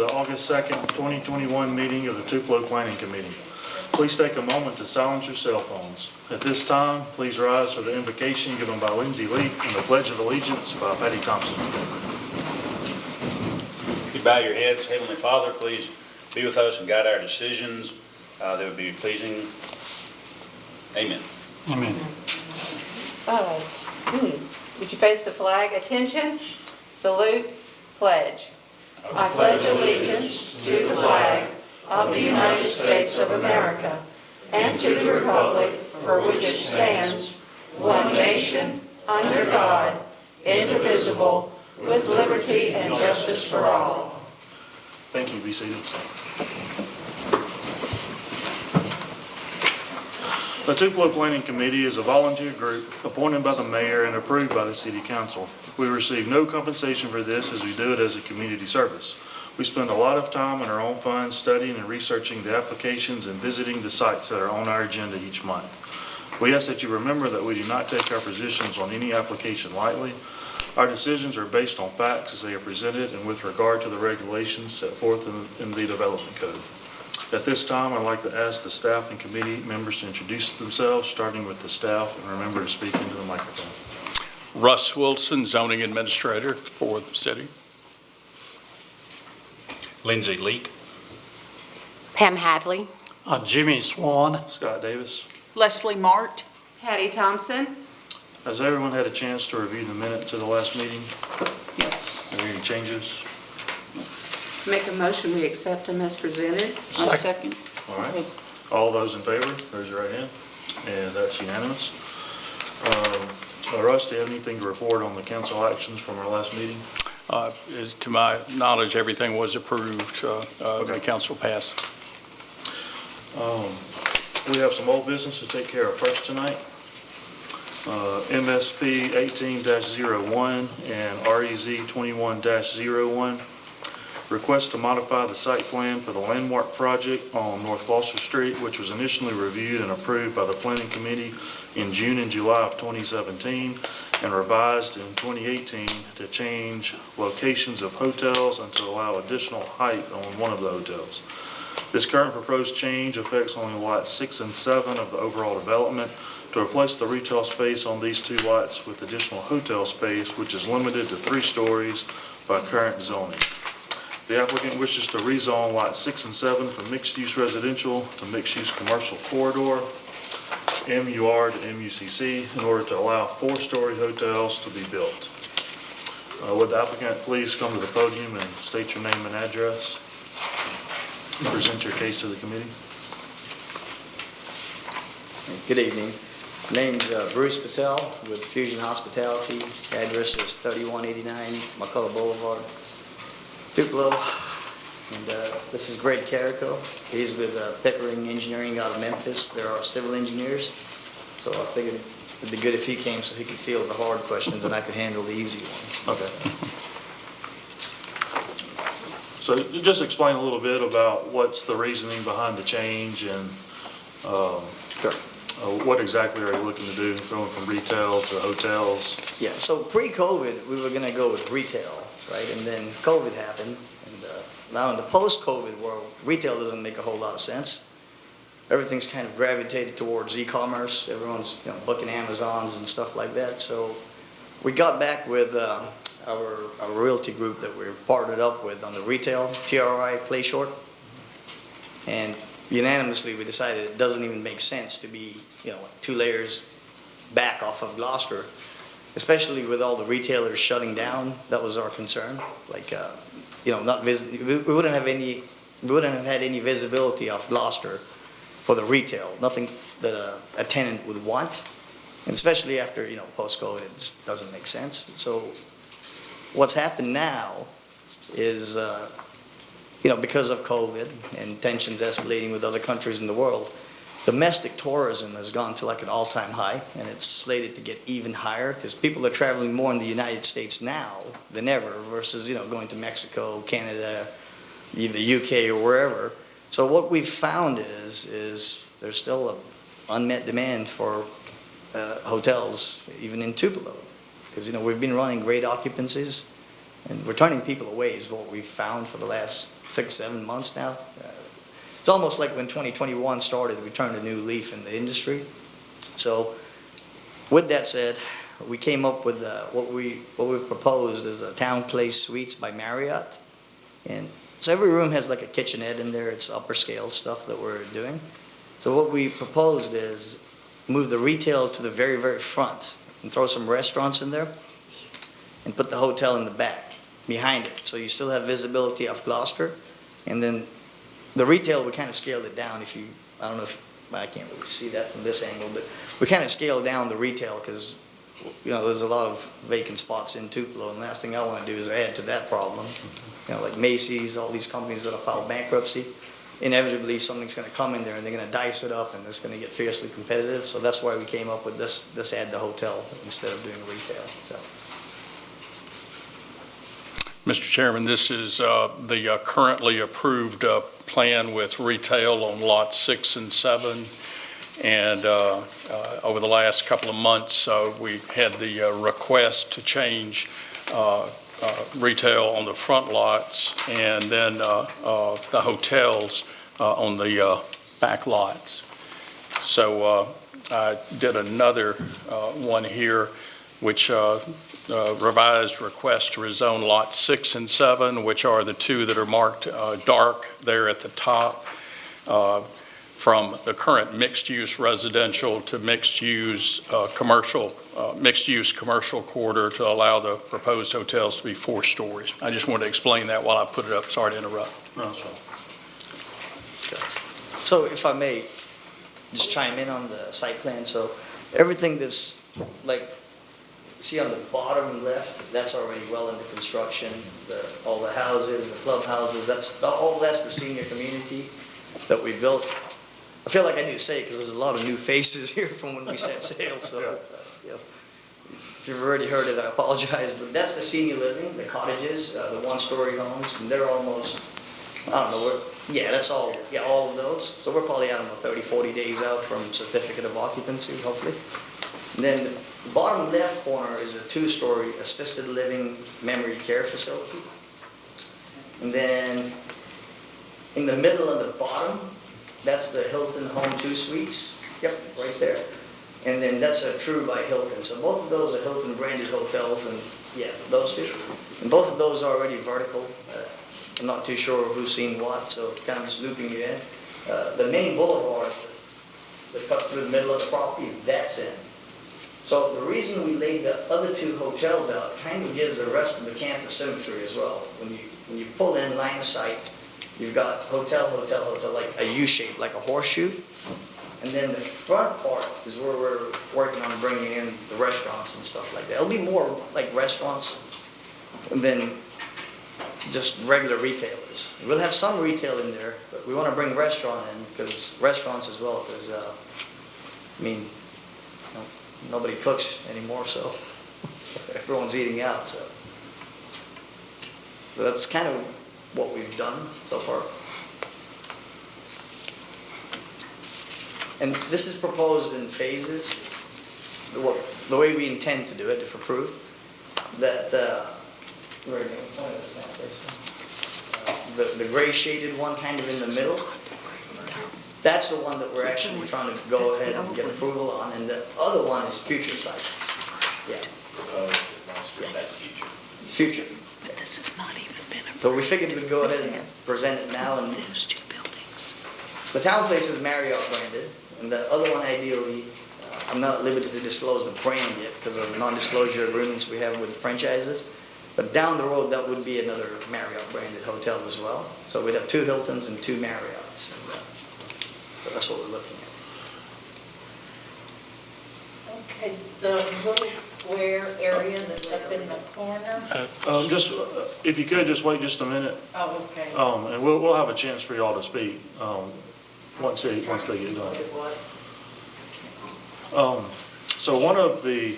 the August 2nd, 2021 meeting of the Tupelo Planning Committee. Please take a moment to silence your cell phones. At this time, please rise for the invocation given by Lindsay Leak and the Pledge of Allegiance by Patty Thompson. You bow your heads. Heavenly Father, please be with us and guide our decisions that would be pleasing. Amen. Amen. Would you face the flag? Attention, salute, pledge. I pledge allegiance to the flag of the United States of America and to the republic for which it stands, one nation, under God, indivisible, with liberty and justice for all. Thank you. Be seated. The Tupelo Planning Committee is a volunteer group appointed by the mayor and approved by the city council. We receive no compensation for this as we do it as a community service. We spend a lot of time on our own funds studying and researching the applications and visiting the sites that are on our agenda each month. We ask that you remember that we do not take our positions on any application lightly. Our decisions are based on facts as they are presented and with regard to the regulations set forth in the Development Code. At this time, I'd like to ask the staff and committee members to introduce themselves, starting with the staff, and remember to speak into the microphone. Russ Wilson, Zoning Administrator for the city. Lindsay Leak. Pam Hadley. Jimmy Swan. Scott Davis. Leslie Mart. Patty Thompson. Has everyone had a chance to review the minutes of the last meeting? Yes. Are there any changes? Make a motion, we accept them as presented. I second. All right. All those in favor, raise your right hand. And that's unanimous. Russ, do you have anything to report on the council actions from our last meeting? To my knowledge, everything was approved. The council passed. We have some old business to take care of first tonight. MSP 18-01 and REZ 21-01. Request to modify the site plan for the landmark project on North Foster Street, which was initially reviewed and approved by the Planning Committee in June and July of 2017 and revised in 2018 to change locations of hotels and to allow additional height on one of the hotels. This current proposed change affects only lots 6 and 7 of the overall development to replace the retail space on these two lots with additional hotel space, which is limited to 3 stories by current zoning. The applicant wishes to rezone lots 6 and 7 from mixed-use residential to mixed-use commercial corridor, MUR to MUCC, in order to allow 4-story hotels to be built. Would the applicant please come to the podium and state your name and address and present your case to the committee? Good evening. My name's Bruce Patel with Fusion Hospitality. Address is 3189 McCullough Boulevard, Tupelo. And this is Greg Carrico. He's with Pickering Engineering out of Memphis. They're our civil engineers. So I figured it'd be good if he came so he could field the hard questions and I could handle the easy ones. Okay. So just explain a little bit about what's the reasoning behind the change and Sure. What exactly are you looking to do, going from retail to hotels? Yeah, so pre-COVID, we were going to go with retail, right? And then COVID happened. And now in the post-COVID world, retail doesn't make a whole lot of sense. Everything's kind of gravitated towards e-commerce. Everyone's booking Amazons and stuff like that. So we got back with our realty group that we're partnered up with on the retail, TRI Clay Short. And unanimously, we decided it doesn't even make sense to be, 2 layers back off of Gloucester, especially with all the retailers shutting down. That was our concern. Like, we wouldn't have had any visibility off Gloucester for the retail. Nothing that a tenant would want, and especially after post-COVID, it just doesn't make sense. So, what's happened now is, because of COVID and tensions escalating with other countries in the world, domestic tourism has gone to like an all-time high, and it's slated to get even higher because people are traveling more in the United States now than ever versus, going to Mexico, Canada, the UK or wherever. So what we've found is there's still an unmet demand for hotels, even in Tupelo, because, we've been running great occupancies. And we're turning people away is what we've found for the last 6, 7 months now. It's almost like when 2021 started, we turned a new leaf in the industry. So with that said, we came up with what we've proposed is a Town Place Suites by Marriott. And so every room has like a kitchenette in there. It's upper scale stuff that we're doing. So what we proposed is move the retail to the very, very front and throw some restaurants in there and put the hotel in the back behind it. So you still have visibility of Gloucester. And then the retail, we kind of scaled it down. I don't know if, I can't really see that from this angle, but we kind of scaled down the retail because, there's a lot of vacant spots in Tupelo, and the last thing I want to do is add to that problem. Like Macy's, all these companies that have filed bankruptcy, inevitably something's going to come in there and they're going to dice it up and it's going to get fiercely competitive. So that's why we came up with this add the hotel instead of doing retail. So. Mr. Chairman, this is the currently approved plan with retail on lots 6 and 7. And over the last couple of months, we had the request to change retail on the front lots and then the hotels on the back lots. So I did another one here, which revised request to rezone lots 6 and 7, which are the two that are marked dark there at the top, from the current mixed-use residential to mixed-use commercial, mixed-use commercial quarter to allow the proposed hotels to be 4 stories. I just wanted to explain that while I put it up. Sorry to interrupt. No, that's fine. So if I may just chime in on the site plan. So everything that's like, see on the bottom left, that's already well into construction. All the houses, the clubhouses, that's the senior community that we built. I feel like I need to say it because there's a lot of new faces here from when we set sail. So if you've already heard it, I apologize. But that's the senior living, the cottages, the 1-story homes, and they're almost, I don't know, that's all, all of those. So we're probably, 30, 40 days out from certificate of occupancy, hopefully. And then the bottom left corner is a 2-story assisted living memory care facility. And then in the middle of the bottom, that's the Hilton Home 2 Suites. Yep, right there. And then that's a True by Hilton. So both of those are Hilton branded hotels, and those two. And both of those are already vertical. I'm not too sure who's seen what, so kind of just looping you in. The main boulevard that cuts through the middle of the property, that's in. So the reason we laid the other 2 hotels out kind of gives the rest of the campus symmetry as well. When you pull in line of sight, you've got hotel, hotel, hotel, like a U shape, like a horseshoe. And then the front part is where we're working on bringing in the restaurants and stuff like that. It'll be more like restaurants than just regular retailers. We'll have some retail in there, but we want to bring restaurant in because restaurants as well, because, nobody cooks anymore, so everyone's eating out, so that's kind of what we've done so far. And this is proposed in phases, the way we intend to do it, if approved, that the gray shaded one kind of in the middle, that's the one that we're actually trying to go ahead and get approval on, and the other one is future sites. That's future. Future. But this has not even been approved. So we figured we'd go ahead and present it now, and Those 2 buildings. the Town Place is Marriott branded, and the other one ideally, I'm not at liberty to disclose the brand yet because of non-disclosure agreements we have with franchises, but down the road that would be another Marriott branded hotel as well. So we'd have 2 Hiltons and 2 Marriotts, and so that's what we're looking at. Okay, the little square area that's up in the corner. Just, if you could, just wait just a minute, Oh, okay. and we'll have a chance for y'all to speak, once they get done. What it was. So one of the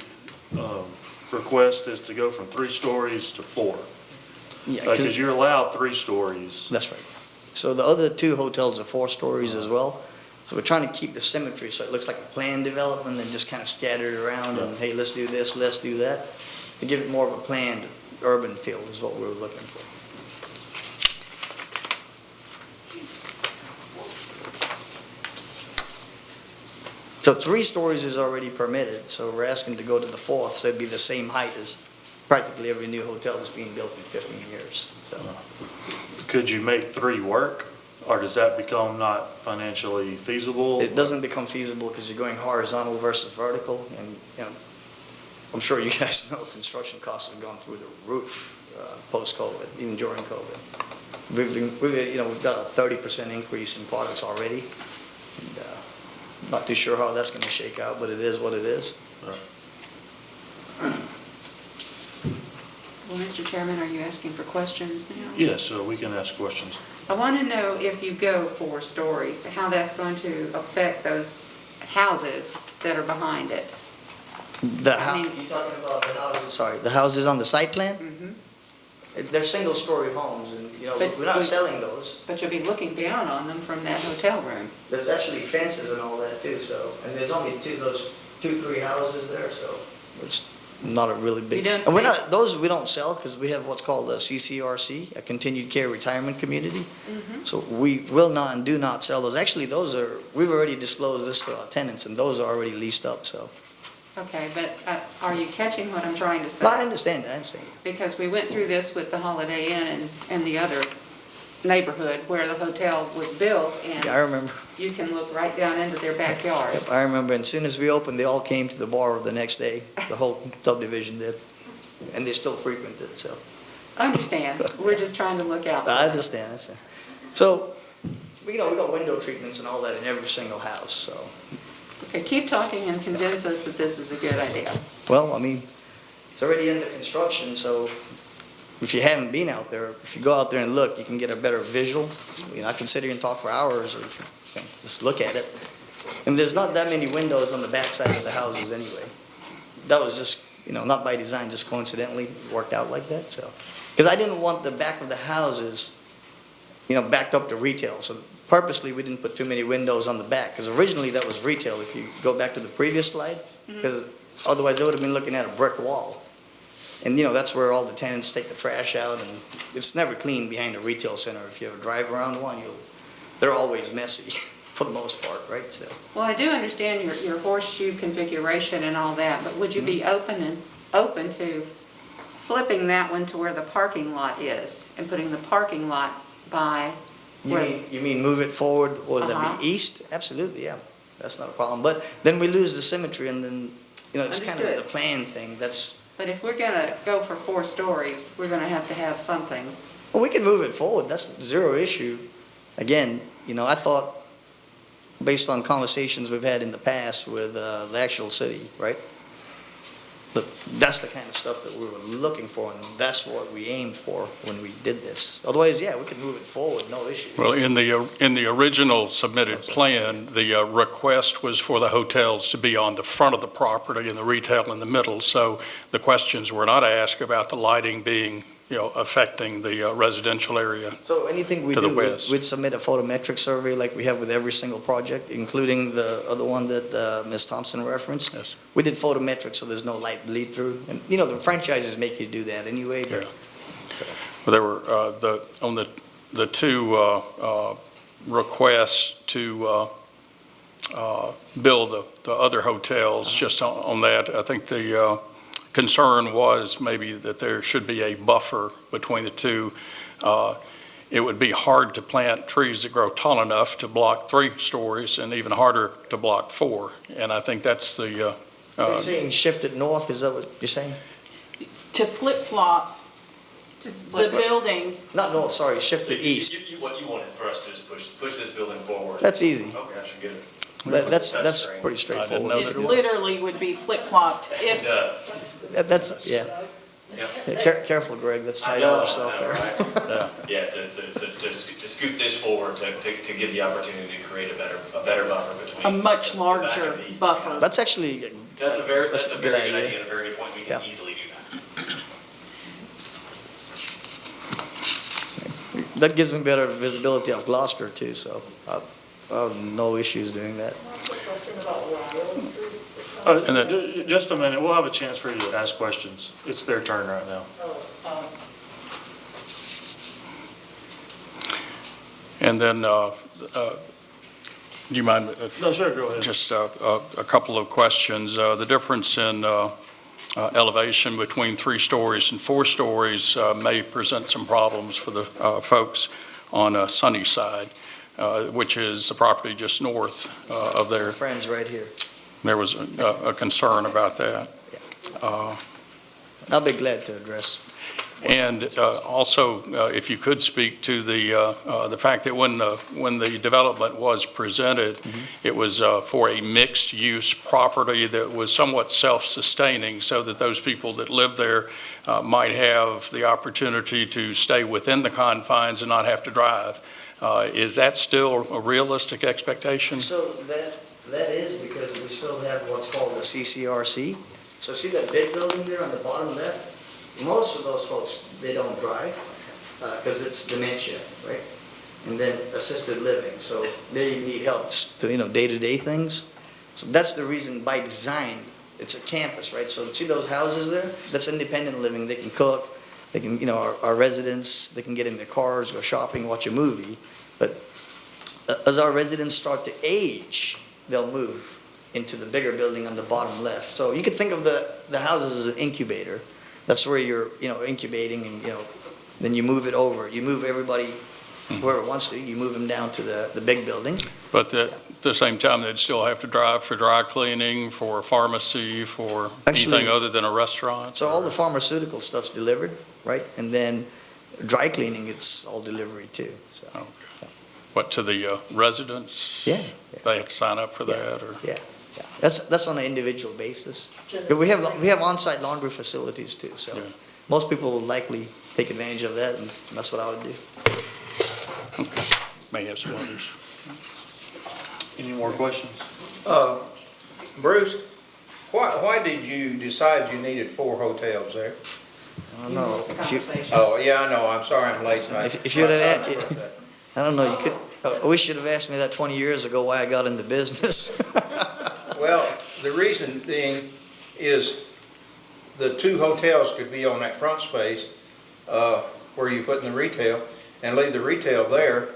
requests is to go from 3 stories to 4, Yeah, 'cause- because you're allowed 3 stories. That's right. So the other 2 hotels are 4 stories as well. So we're trying to keep the symmetry so it looks like a planned development and just kind of scattered around and, hey, let's do this, let's do that, to give it more of a planned urban feel is what we were looking for. So 3 stories is already permitted, so we're asking to go to the 4th, so it'd be the same height as practically every new hotel that's being built in 15 years, so. Could you make 3 work, or does that become not financially feasible? It doesn't become feasible because you're going horizontal versus vertical, and, you know, I'm sure you guys know construction costs have gone through the roof post-COVID, even during COVID. We've got a 30% increase in products already. And, not too sure how that's going to shake out, but it is what it is. Well, Mr. Chairman, are you asking for questions now? Yes, so we can ask questions. I want to know if you go 4 stories, how that's going to affect those houses that are behind it. The I mean- you're talking about the houses, sorry, the houses on the site plan? Mhm. They're single-story homes, and, you know, But- we're not selling those. But you'll be looking down on them from that hotel room. There's actually fences and all that too, so, and there's only 2-3 houses there, so it's not a really big. You don't And think- those we don't sell because we have what's called a CCRC, a Continued Care Retirement Community. So we will not and do not sell those. Actually, we've already disclosed this to our tenants, and those are already leased up, so. Okay, but are you catching what I'm trying to say? I understand. Because we went through this with the Holiday Inn and the other neighborhood where the hotel was built, Yeah, I and remember. you can look right down into their backyards. I remember, and as soon as we opened, they all came to the bar the next day, the whole subdivision did, and they still frequent it, so. Understand, we're just trying to look out. I understand. So, we got window treatments and all that in every single house, so. Okay, keep talking and convince us that this is a good idea. Well, I mean, it's already under construction, so if you haven't been out there, if you go out there and look, you can get a better visual. You know, I can sit here and talk for hours, or you can just look at it. And there's not that many windows on the backside of the houses anyway. That was just, not by design, just coincidentally worked out like that, so. Because I didn't want the back of the houses, backed up to retail, so purposely we didn't put too many windows on the back, because originally that was retail, if you go back to the previous slide, because otherwise they would have been looking at a brick wall. And, that's where all the tenants take the trash out, and it's never clean behind a retail center. If you ever drive around one, they're always messy, for the most part, right, so. Well, I do understand your horseshoe configuration and all that, but would you be open to flipping that one to where the parking lot is, and putting the parking lot by where? You mean move it forward, or that be east? Absolutely, yeah, that's not a problem. But then we lose the symmetry, and then, it's kind of the Understood. plan thing, But if we're gonna go for 4 stories, we're gonna have to have something. well, we can move it forward, that's zero issue. Again, I thought, based on conversations we've had in the past with the actual city, right? But that's the kind of stuff that we were looking for, and that's what we aimed for when we did this. Otherwise, yeah, we can move it forward, no issue. Well, in the original submitted plan, the request was for the hotels to be on the front of the property and the retail in the middle. So the questions were not asked about the lighting being, affecting the residential area. So anything we To the do, west. we'd submit a photometric survey like we have with every single project, including the other one that Ms. Thompson referenced. Yes. We did photometric, so there's no light bleed through. And, the franchises make you do that anyway, but. Yeah. So. Well, there were, on the 2 requests to build the other hotels, just on that, I think the concern was maybe that there should be a buffer between the 2. It would be hard to plant trees that grow tall enough to block 3 stories, and even harder to block 4. And I think that's the, So you're saying shift it north, is that what you're saying? To flip-flop Just the flip it. building, Not north, sorry, shift So it east. What you want is for us to just push this building forward? That's easy. Okay, I should get it. That's strange. pretty straightforward. know it literally would be flip-flopped if, That's, yeah. Yeah. Yeah, careful, Greg, that's I high know, dollar stuff I know, there. right? Yeah, so to scoot this forward, to give the opportunity to create a better buffer between. a much the back of larger these buffer. houses. That's actually, That's a very that's a good good idea. idea and a very good point. We can Yeah. easily do that. that gives me better visibility of Gloucester too, so I have no issues doing that. And then- Just a minute, we'll have a chance for you to ask questions. It's their turn right now. And then, do you mind? No, sure, go ahead. Just a couple of questions. The difference in elevation between 3 stories and 4 stories may present some problems for the folks on Sunnyside, which is the property just north of there. Friends right here. There was a concern about that. I'll be glad to address. And also, if you could speak to the fact that when the development was presented, it was for a mixed-use property that was somewhat self-sustaining, so that those people that live there might have the opportunity to stay within the confines and not have to drive. Is that still a realistic expectation? So that is because we still have what's called the CCRC. So see that big building there on the bottom left? Most of those folks, they don't drive because it's dementia, right? And then assisted living, so they need help to, day-to-day things. So that's the reason by design, it's a campus, right? So see those houses there? That's independent living. They can cook, they can, our residents, they can get in their cars, go shopping, watch a movie. But as our residents start to age, they'll move into the bigger building on the bottom left. So you could think of the houses as an incubator. That's where you're, incubating and, then you move it over. You move everybody, whoever wants to, you move them down to the big building. But at the same time, they'd still have to drive for dry cleaning, for pharmacy, for anything other than a restaurant? So all the pharmaceutical stuff's delivered, right? And then dry cleaning, it's all delivery too, so. Okay. What, to the residents? Yeah. They have to sign up for that, or? Yeah. That's on an individual basis. But we have on-site laundry facilities too, so Yeah. most people will likely take advantage of that, and that's what I would do. Okay. May have some others. Any more questions? Bruce, why did you decide you needed 4 hotels there? I don't know. missed the conversation. Oh, yeah, I know, I'm sorry I'm late. If you'd have, I don't know, I wish you'd have asked me that 20 years ago why I got into business. Well, the reason being is the 2 hotels could be on that front space where you put in the retail and leave the retail there,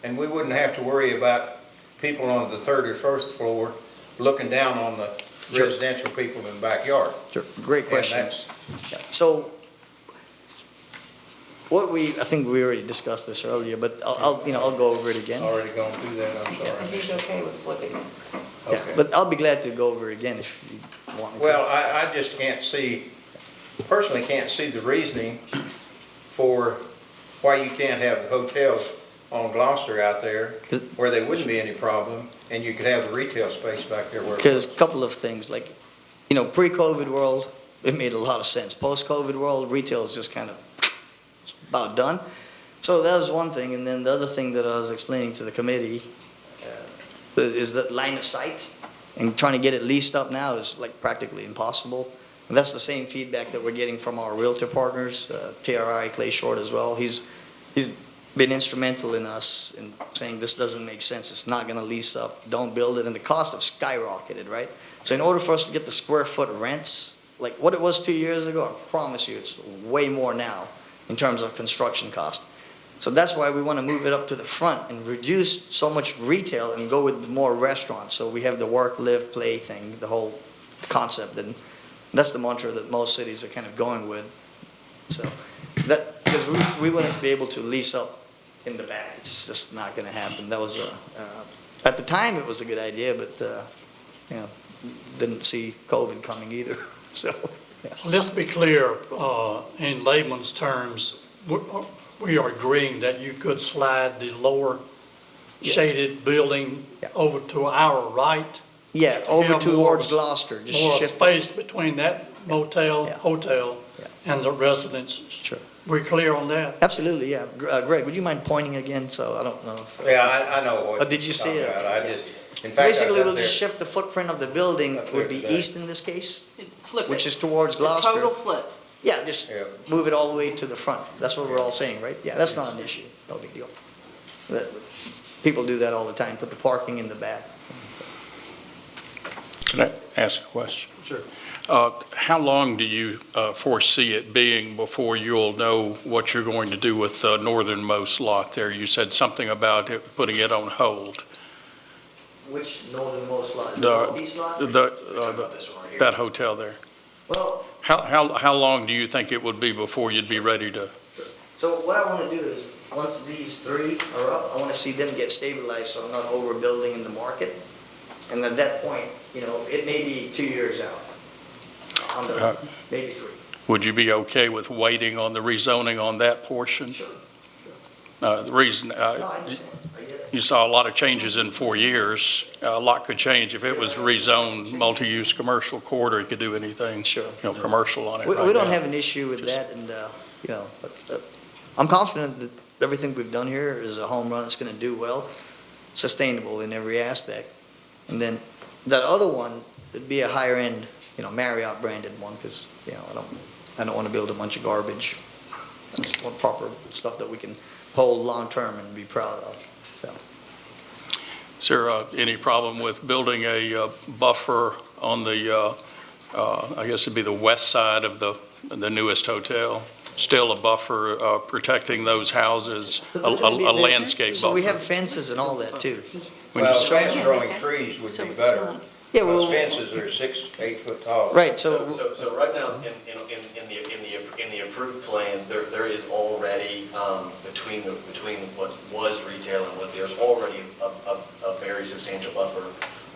and we wouldn't have to worry about people on the 3rd or 1st floor looking down on the residential people in the backyard. Sure. Great question. And that's, So, I think we already discussed this earlier, but I'll go over it again. already gone through that, I'm And sorry. he's okay with flipping it. Yeah, Okay. but I'll be glad to go over it again if you want me to. Well, I just personally can't see the reasoning for why you can't have the hotels on Gloucester out there where there wouldn't be any problem, and you could have the retail space back there where. Because a couple of things, like, pre-COVID world, it made a lot of sense. Post-COVID world, retail is just kind of about done. So that was one thing, and then the other thing that I was explaining to the committee is that line of sight, and trying to get it leased up now is like practically impossible. And that's the same feedback that we're getting from our realtor partners, TRI, Clay Short as well. He's been instrumental in us in saying this doesn't make sense, it's not gonna lease up, don't build it, and the cost have skyrocketed, right? So in order for us to get the square foot rents, like what it was 2 years ago, I promise you, it's way more now in terms of construction cost. So that's why we want to move it up to the front and reduce so much retail and go with more restaurants. So we have the work, live, play thing, the whole concept. And that's the mantra that most cities are kind of going with. So that, because we wouldn't be able to lease up in the back. It's just not going to happen. That was at the time it was a good idea, but didn't see COVID coming either. So yeah. Let's be clear, in layman's terms, we are agreeing that you could slide the lower shaded building over to our right. Yeah, over Have towards more- Gloucester. Just More shift. space between that motel, hotel, and the residences. Sure. We clear on that? Absolutely, yeah. Greg, would you mind pointing again? So I don't know. Yeah, I know what. Oh, did you see you're it? talking about. I just, in fact, I was Basically, up we'll just there. shift the footprint of the building, Up would there be today. east in this case, Flip it. which is towards The Gloucester. total flip. Yeah, just Yeah. move it all the way to the front. That's what we're all saying, right? Yeah, that's not an issue, no big deal. People do that all the time, put the parking in the back. So, Can I ask a question? Sure. How long do you foresee it being before you'll know what you're going to do with the northernmost lot there? You said something about putting it on hold. Which northernmost lot? The- northeast lot? That hotel there. Well, How long do you think it would be before you'd be ready to? so what I want to do is, once these three are up, I want to see them get stabilized so I'm not overbuilding in the market. And at that point, it may be 2 years out. Maybe 3. Would you be okay with waiting on the rezoning on that portion? Sure. The reason, No, I understand. I get it. you saw a lot of changes in 4 years. A lot could change. If it was rezoned multi-use commercial corridor, you could do anything, Sure. commercial on it We right don't now. have an issue with Just- that, and, but I'm confident that everything we've done here is a home run. It's going to do well, sustainable in every aspect. And then that other one, it'd be a higher end, Marriott branded one, because, I don't want to build a bunch of garbage. That's more proper stuff that we can hold long-term and be proud of, so. Is there any problem with building a buffer on the, I guess it'd be the west side of the newest hotel? Still a buffer protecting those houses, a landscape buffer? So we have fences and all that, too. Well, fast-growing trees would be better. Yeah, Those well, fences are 6, 8 foot tall. right, so, So right now, in the approved plans, there is already, between what was retail and what, there's already a very substantial buffer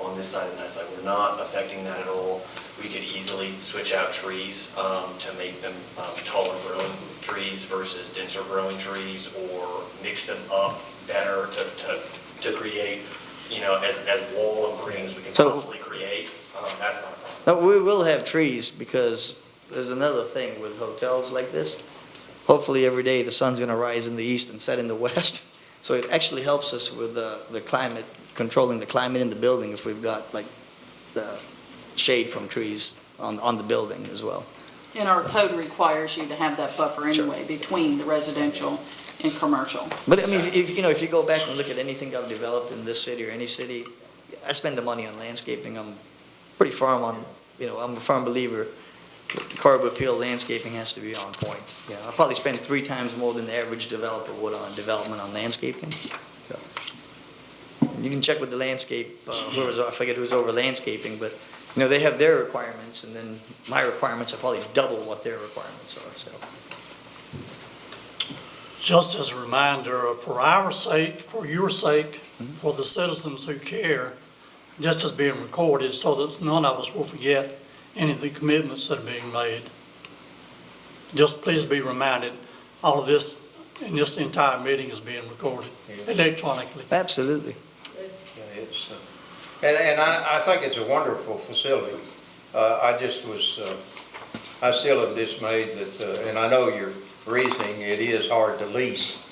on this side and that side. We're not affecting that at all. We could easily switch out trees to make them taller growing trees versus denser growing trees, or mix them up better to create, as wall of green as we can So- possibly create. That's not a problem. no, we will have trees, because there's another thing with hotels like this. Hopefully, every day, the sun's going to rise in the east and set in the west. So it actually helps us with the climate, controlling the climate in the building if we've got, like, the shade from trees on the building as well. And our code requires you to have that buffer Sure. anyway between the residential and commercial. But I mean, if you go back and look at anything I've developed in this city or any city, I spend the money on landscaping. I'm pretty firm on, I'm a firm believer, curb appeal landscaping has to be on point. I probably spend 3 times more than the average developer would on development on landscaping. So, you can check with the landscape, I forget who's over landscaping, but, they have their requirements, and then my requirements are probably double what their requirements are, so. Just as a reminder, for our sake, for your sake, for the citizens who care, this is being recorded so that none of us will forget any of the commitments that are being made. Just please be reminded, all of this, and this entire meeting is being recorded electronically. Absolutely. Yeah, it's, and I think it's a wonderful facility. I still am dismayed that, and I know your reasoning, it is hard to lease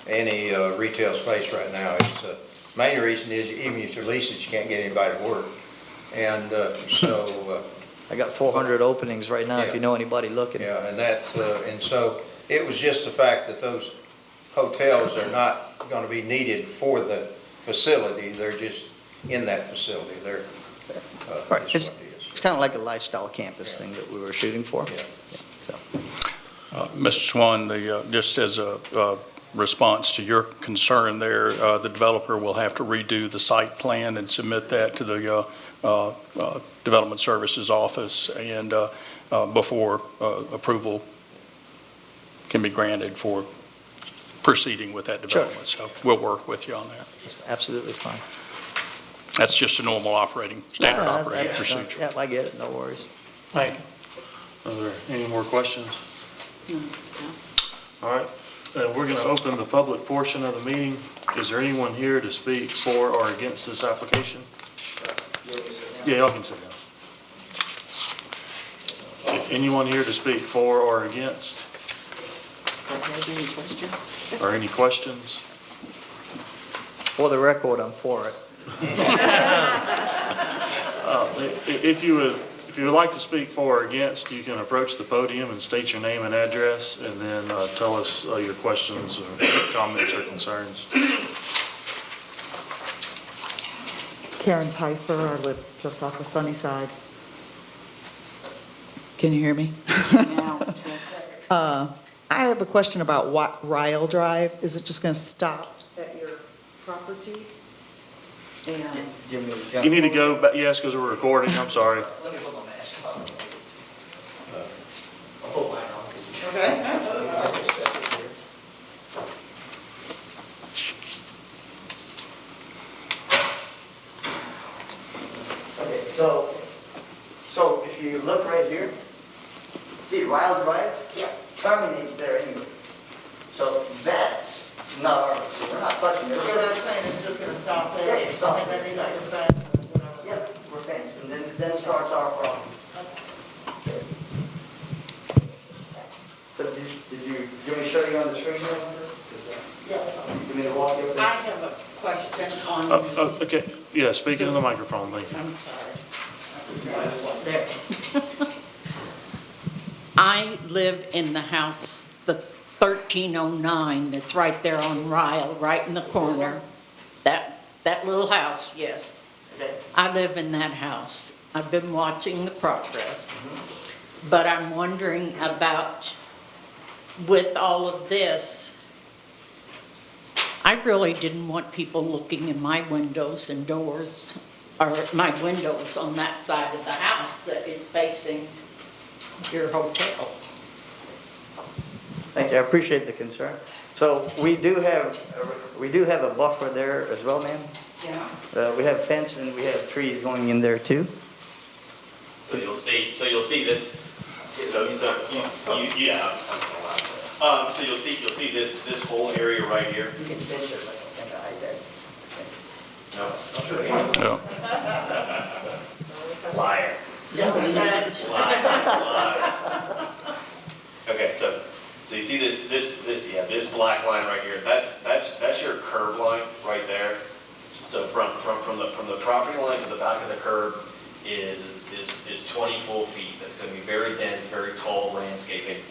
any retail space right now. It's main reason is even if you lease it, you can't get anybody to work. And so. I got 400 openings right now, if you know anybody looking. Yeah, and so it was just the fact that those hotels are not going to be needed for the facility. They're just in that facility. They're, Right. is what it is. It's kind of like a lifestyle campus thing that we were shooting for. Yeah. So. Mr. Swan, just as a response to your concern there, the developer will have to redo the site plan and submit that to the Development Services Office, and before approval can be granted for proceeding with that development. So we'll work with you on that. It's absolutely fine. That's just a normal standard operating procedure. Yeah, I get it, no worries. Thank you. Are there any more questions? All right, we're going to open the public portion of the meeting. Is there anyone here to speak for or against this application? Yeah, y'all can sit down. Anyone here to speak for or against? Or any questions? For the record, I'm for it. If you would like to speak for or against, you can approach the podium and state your name and address, and then tell us your questions or comments or concerns. Karen Pfeiffer. I live just off of Sunnyside. Can you hear me? I have a question about Ryle Drive. Is it just going to stop at your property? And You need to go, but yes, because we're recording, I'm sorry. Let me put my mask on. I'll put mine on. Okay. Just a second here. Okay, so if you look right here, see Ryle Drive? Yes. Terminates there anyway. So that's not ours, so we're not touching it. So that's saying it's just gonna stop there? Yeah, it stops And then there. you got your fence and whatever. Yep, we're fenced, and then starts our problem. So did you me to show you on the screen here? Yes. You mean to walk you over I there? have a question on. Okay, yeah, speaking in the microphone, thank you. I'm sorry. There. I live in the house, the 1309, that's right there on Ryle, right in the corner. That little house, yes. Okay. I live in that house. I've been watching the progress. But I'm wondering about, with all of this, I really didn't want people looking in my windows and doors, or my windows on that side of the house that is facing your hotel. Thank you, I appreciate the concern. So we do have a buffer there as well, ma'am. Yeah. We have fence and we have trees going in there too. So you'll see this, so you'll see this whole area right here. You can pinch it like an iPad. No. Yeah. Liar. Lies. Okay, so you see this black line right here, that's your curb line right there. So from the property line to the back of the curb is 20 full feet. That's going to be very dense, very tall landscaping.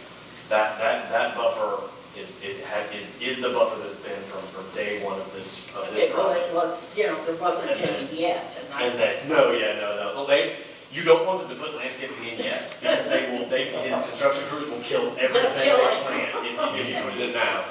That buffer is the buffer that it's been from day one of this project. There wasn't any yet. And that, no. You don't want them to put landscaping in yet, because his construction crews will kill everything they plant if you put it in now.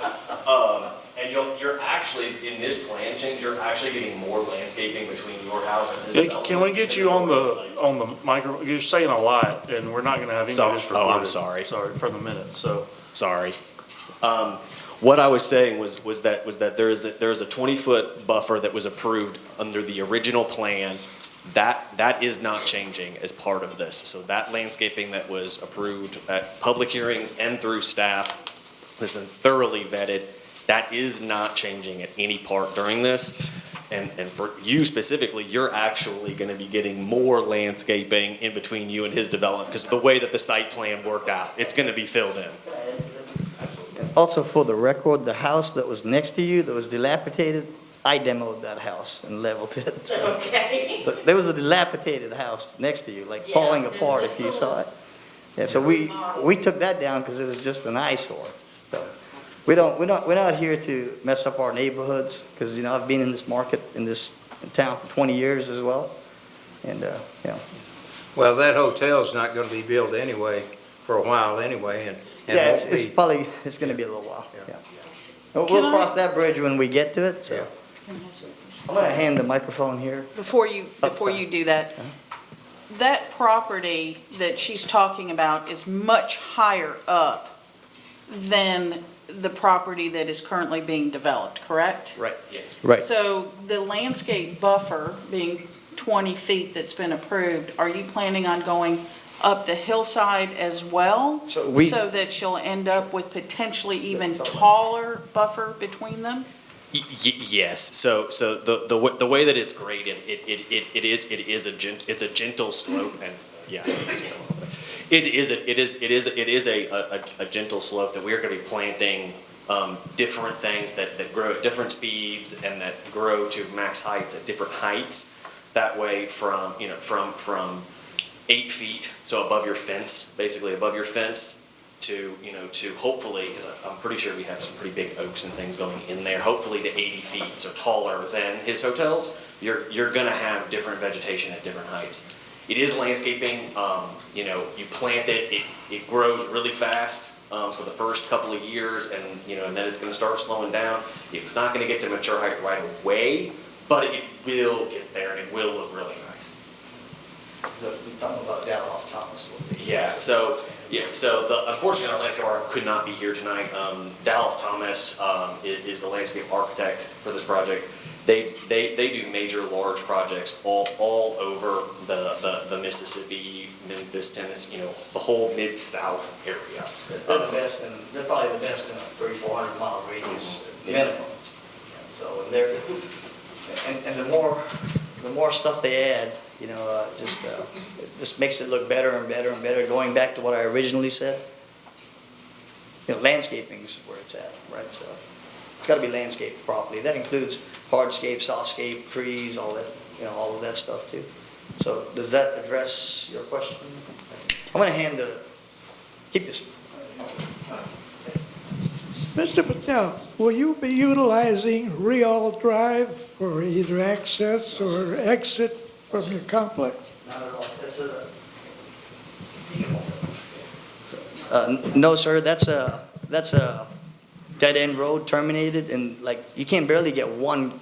And you're actually, in this plan change, you're actually getting more landscaping between your house and his development. Can we get you on the micro, you're saying a lot, and we're not gonna have any of this recorded. I'm sorry. Sorry, for the minute, so. Sorry. What I was saying was that there is a 20-foot buffer that was approved under the original plan. That is not changing as part of this. So that landscaping that was approved at public hearings and through staff has been thoroughly vetted. That is not changing at any part during this. And for you specifically, you're actually going to be getting more landscaping in between you and his development, because the way that the site plan worked out, it's going to be filled in. Also, for the record, the house that was next to you that was dilapidated, I demoed that house and leveled it. So Okay. there was a dilapidated house next to you, like falling apart if you saw it. Yeah, so we took that down because it was just an eyesore. So we're not here to mess up our neighborhoods, because I've been in this market in this town for 20 years as well, and Well, that hotel's not gonna be built anyway, for a while anyway, and yeah, won't it's be. probably going to be a little while. Yeah. Yeah. We'll cross that bridge when we get to it. So I'm going to hand the microphone here. Before you do that, that property that she's talking about is much higher up than the property that is currently being developed, correct? Right. Yes. Right. So the landscape buffer being 20 feet that's been approved, are you planning on going up the hillside as well? So that you'll end up with potentially even taller buffer between them? Yes. So the way that it's graded, it's a gentle slope, and yeah, it is a gentle slope that we're going to be planting different things that grow at different speeds and that grow to max heights at different heights. That way, from 8 feet, so above your fence, basically above your fence, to hopefully, because I'm pretty sure we have some pretty big oaks and things going in there, hopefully to 80 feet, so taller than his hotels, you're gonna have different vegetation at different heights. It is landscaping, you plant it, it grows really fast for the first couple of years, and then it's gonna start slowing down. It's not gonna get to mature height right away, but it will get there, and it will look really nice. So we're talking about Daloff Thomas. Unfortunately, our landscape architect could not be here tonight. Daloff Thomas is the landscape architect for this project. They do major, large projects all over the Mississippi, Memphis, Tennessee, the whole Mid-South area. They're probably the best in a 300-400 mile radius minimum. So, and the more stuff they add, this makes it look better and better and better. Going back to what I originally said, landscaping is where it's at, right? So it's got to be landscaped properly. That includes hardscape, softscape, trees, all that, all of that stuff too. So does that address your question? I'm going to keep this. Mr. Patel, will you be utilizing Real Drive for either access or exit from your complex? Not at all. No, sir. That's a dead-end road terminated, and you can barely get one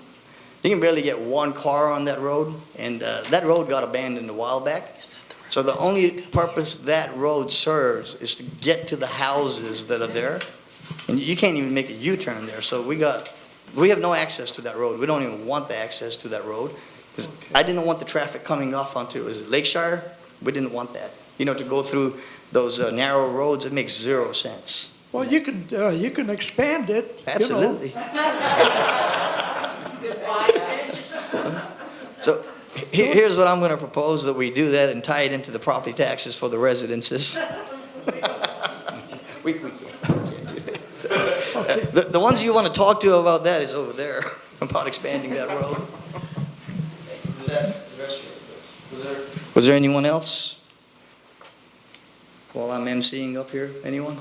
car on that road, and that road got abandoned a while back. So the only purpose that road serves is to get to the houses that are there, and you can't even make a U-turn there. So we have no access to that road. We don't even want the access to that road. I didn't want the traffic coming off onto, Lakeshire? We didn't want that. To go through those narrow roads, it makes zero sense. Well, you can expand it. Absolutely. So here's what I'm going to propose, that we do that and tie it into the property taxes for the residences. We can't do that. The ones you want to talk to about that is over there, about expanding that road. Does that address your, was there anyone else? While I'm emceeing up here, anyone?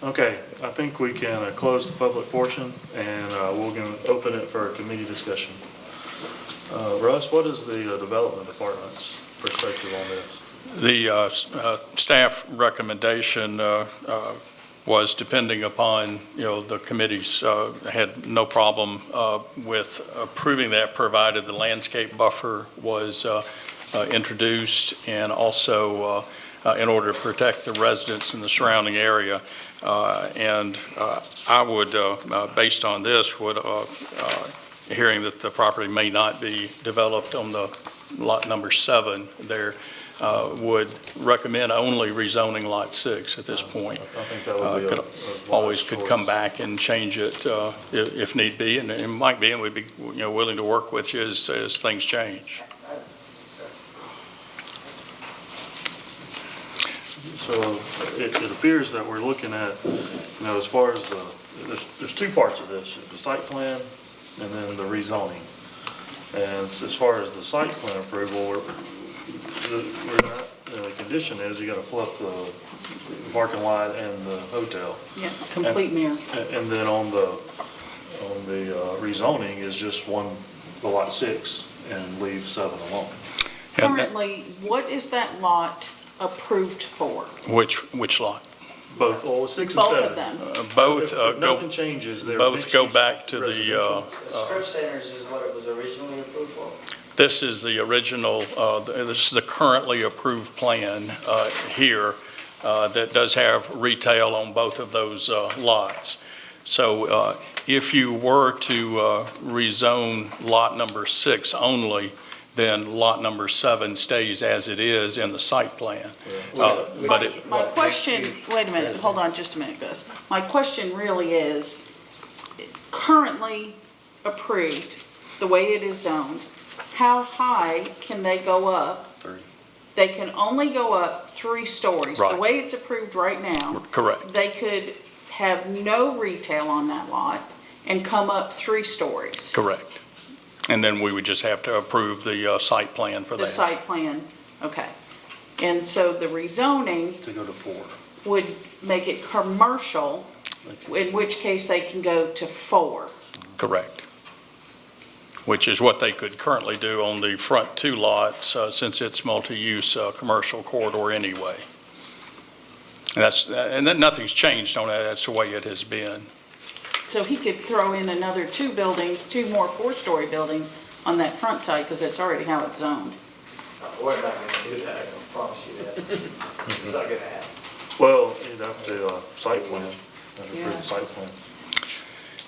Okay, I think we can close the public portion, and we're going to open it for a committee discussion. Russ, what is the development department's perspective on this? The staff recommendation was, depending upon, the committees had no problem with approving that, provided the landscape buffer was introduced, and also in order to protect the residents in the surrounding area. And I would, based on this, hearing that the property may not be developed on the lot number 7 there, would recommend only rezoning lot 6 at this point. I think that would be always could come back and change it if need be, and it might be, and we'd be willing to work with you as things change. So it appears that we're looking at, as far as there's two parts of this, the site plan and then the rezoning. And as far as the site plan approval, the condition is you got to flip the parking lot and the hotel. Yeah, complete mirror. And then on the rezoning is just the lot 6 and leave 7 alone. Currently, what is that lot approved for? Which lot? Both, 6 and 7. Both of them. If nothing changes, they're both go back to the, Strip centers is what it was originally approved for. this is the original, this is the currently approved plan here that does have retail on both of those lots. So if you were to rezone lot number 6 only, then lot number 7 stays as it is in the site plan. My question, wait a minute, hold on just a minute, Gus. My question really is, currently approved, the way it is zoned, how high can they go up? 3. They can only go up 3 stories. Right. The way it's approved right now. Correct. They could have no retail on that lot and come up 3 stories. Correct. And then we would just have to approve the site plan for that. The site plan, okay. And so the rezoning, To go to 4. would make it commercial, in which case they can go to 4. Correct. Which is what they could currently do on the front 2 lots, since it's multi-use commercial corridor anyway. And then nothing's changed on that. That's the way it has been. So he could throw in another 2 buildings, 2 more 4-story buildings on that front side, because that's already how it's zoned. We're not gonna do that, I can promise you that. It's not gonna happen. Well, you'd have to, site plan, approve the site plan.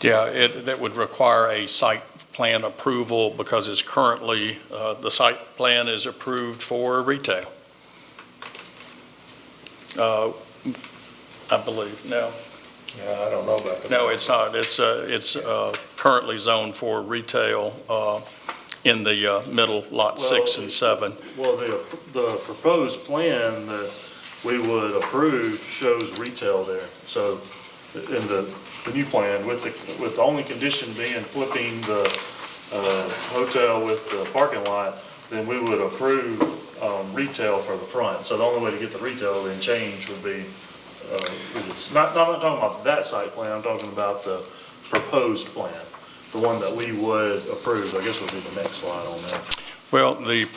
Yeah, that would require a site plan approval because it's currently, the site plan is approved for retail. I believe, no. Yeah, I don't know about that. No, it's not. It's currently zoned for retail in the middle lot 6 and 7. Well, the proposed plan that we would approve shows retail there. So in the new plan, with the only condition being flipping the hotel with the parking lot, then we would approve retail for the front. So the only way to get the retail then change would be, I'm not talking about that site plan, I'm talking about the proposed plan, the one that we would approve, I guess would be the next slide on that. Well, the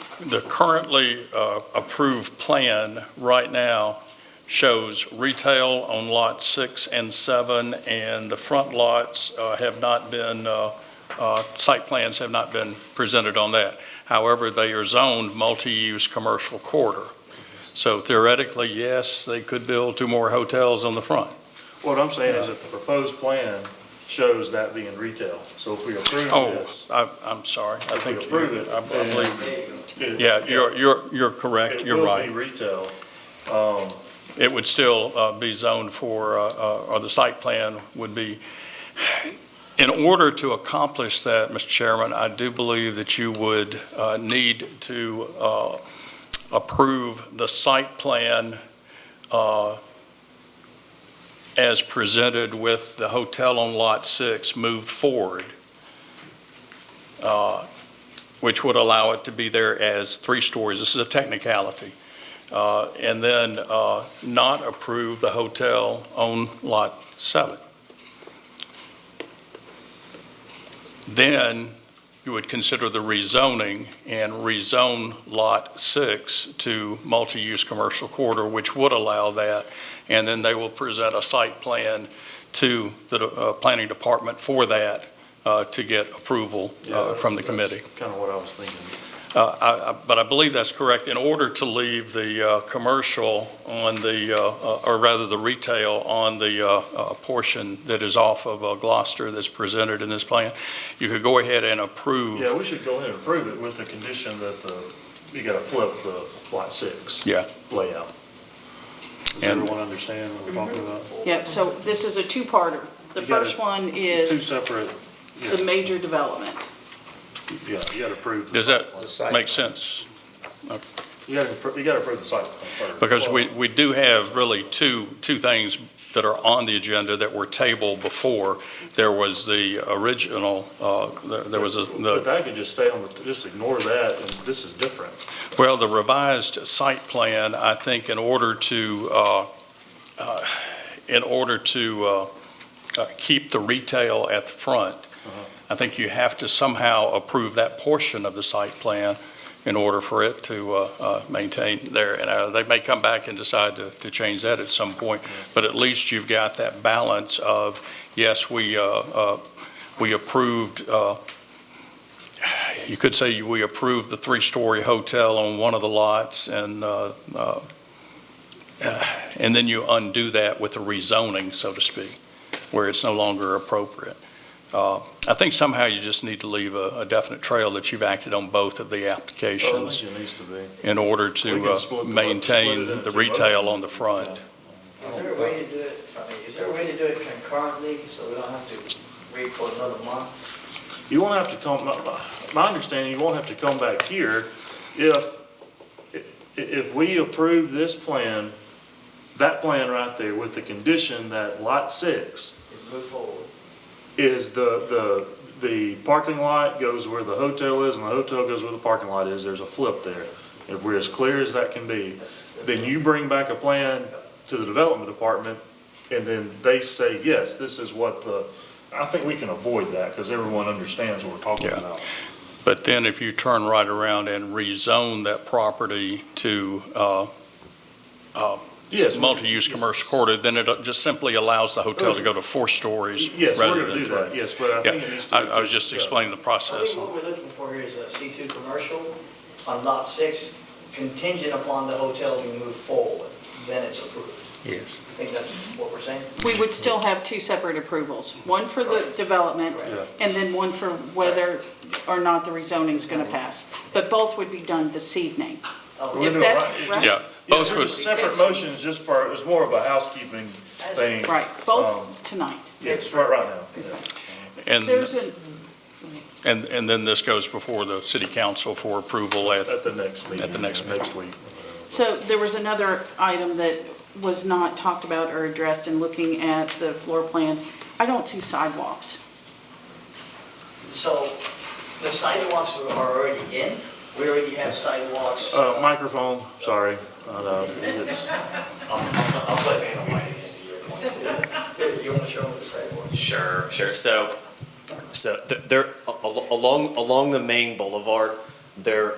currently approved plan right now shows retail on lots 6 and 7, and the front lots have not been, site plans have not been presented on that. However, they are zoned multi-use commercial corridor. So theoretically, yes, they could build 2 more hotels on the front. What I'm saying is that the proposed plan shows that being retail. So if we approve this. I'm sorry. I think we approve it, I believe. Yeah, you're correct. You're right. It will be retail. It would still be zoned for, or the site plan would be. In order to accomplish that, Mr. Chairman, I do believe that you would need to approve the site plan as presented with the hotel on lot 6 moved forward, which would allow it to be there as 3 stories. This is a technicality. And then not approve the hotel on lot 7. Then you would consider the rezoning and rezone lot 6 to multi-use commercial corridor, which would allow that. And then they will present a site plan to the planning department for that to get approval from the committee. That's kind of what I was thinking. But I believe that's correct. In order to leave the commercial on the, or rather the retail on the portion that is off of Gloucester that's presented in this plan, you could go ahead and approve. Yeah, we should go ahead and approve it with the condition that you got to flip the lot 6 layout. Does everyone understand what we're talking about? Yep, so this is a 2-parter. The first one 2 separate. separate. The major development. Yeah, you got to approve. Does that make sense? You got to approve the site plan first. Because we do have really two things that are on the agenda that were tabled before. There was the original, there was But that could just stay on just ignore that, and this is different. Well, the revised site plan, I think in order to keep the retail at the front, I think you have to somehow approve that portion of the site plan in order for it to maintain there. And they may come back and decide to change that at some point, but at least you've got that balance of, yes, we approved, you could say we approved the 3-story hotel on one of the lots, and then you undo that with the rezoning, so to speak, where it's no longer appropriate. I think somehow you just need to leave a definite trail that you've acted on both of the applications in order to maintain the retail on the front. Is there a way to do it, is there a way to do it concurrently so we don't have to wait for another month? You won't have to come, my understanding, you won't have to come back here if we approve this plan, that plan right there with the condition that lot 6 Is move forward. Is the parking lot goes where the hotel is and the hotel goes where the parking lot is. There's a flip there. If we're as clear as that can be, then you bring back a plan to the development department, and then they say, yes, this is what I think we can avoid that, because everyone understands what we're talking Yeah. about. But then if you turn right around and rezone that property to Yes. multi-use commercial corridor, then it just simply allows the hotel to go to 4 stories Yes, we're rather gonna than do 3. that, yes, but I think it needs to. I was just explaining the I process. think what we're looking for here is a C2 commercial on lot 6, contingent upon the hotel being moved forward, then it's approved. Yes. I think that's what we're saying. We would still have 2 separate approvals, one for the development, Yeah. and then one for whether or not the rezoning is going to pass. But both would be done this evening. Oh, We're If gonna do it that's right. right. Yeah, Yes, both there's would, a separate motions just for, it was more of a housekeeping thing. Right, both tonight. Yes, right now. and, There's an, and then this goes before the city council for approval at, At the next meeting. At the next meeting. Next week. so there was another item that was not talked about or addressed in looking at the floor plans. I don't see sidewalks. So the sidewalks are already in. We already have sidewalks. Microphone, sorry. It's- I'll play Phantom White again to your point. You want to show them the sidewalks? Sure. So there, along the main boulevard, there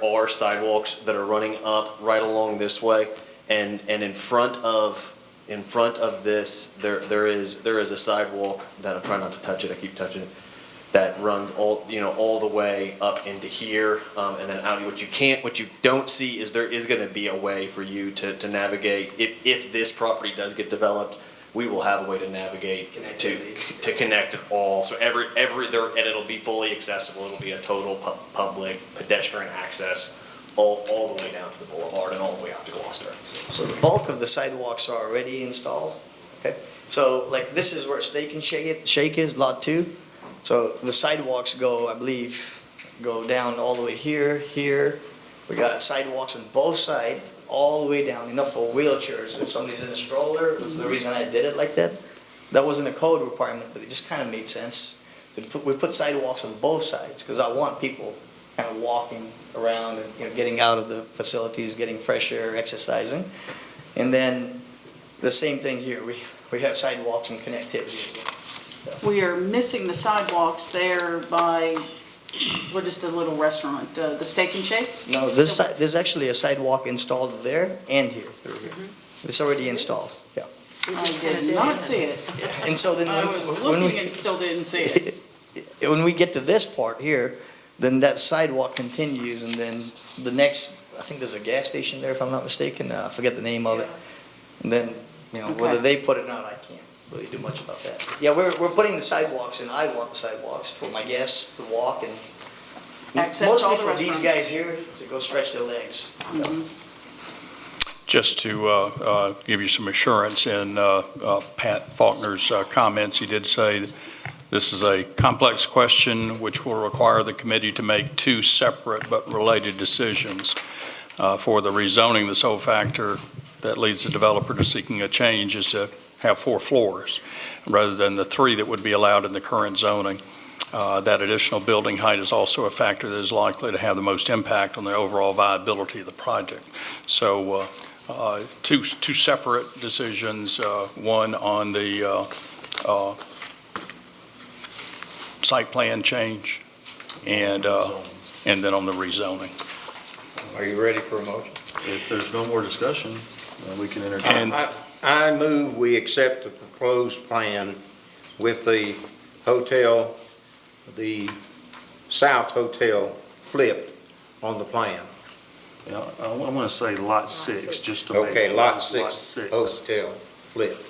are sidewalks that are running up right along this way. And in front of this, there is a sidewalk that I'm trying not to touch it, I keep touching it, that runs all the way up into here, and then out. What you don't see is there is gonna be a way for you to navigate. If this property does get developed, we will have a way to navigate to connect it all. So every there, and it'll be fully accessible. It'll be a total public pedestrian access all the way down to the boulevard and all the way out to Gloucester. So the bulk of the sidewalks are already installed. Okay. So like this is where Steak and Shake is, lot 2. So the sidewalks go, I believe, go down all the way here, here. We got sidewalks on both sides, all the way down, enough for wheelchairs. If somebody's in a stroller, that's the reason I did it like that. That wasn't a code requirement, but it just kind of made sense. We put sidewalks on both sides because I want people kind of walking around and getting out of the facilities, getting fresh air, exercising. And then the same thing here. We have sidewalks and connectivity as well. We are missing the sidewalks there by, what is the little restaurant, the Steak and Shake? No, there's actually a sidewalk installed there and here, through here. It's already installed, yeah. I did not see it. And so then I was when looking and still didn't see it. when we get to this part here, then that sidewalk continues, and then the next, I think there's a gas station there, if I'm not mistaken, I forget the name of it. And then, whether Okay. they put it or not, I can't really do much about that. Yeah, we're putting the sidewalks in, I want the sidewalks for my guests to walk and Access to all mostly the for these restaurants. guys here to go stretch their legs. just to give you some assurance in Pat Faulkner's comments, he did say that this is a complex question which will require the committee to make 2 separate but related decisions. For the rezoning, the sole factor that leads the developer to seeking a change is to have 4 floors rather than the 3 that would be allowed in the current zoning. That additional building height is also a factor that is likely to have the most impact on the overall viability of the project. So two separate decisions, one on the site plan change and then on the rezoning. Are you ready for a motion? If there's no more discussion, we can entertain. I move we accept the proposed plan with the hotel, the South Hotel flipped on the plan. Yeah, I'm going to say lot 6, just to make. Okay, it lot 6 hotel flipped.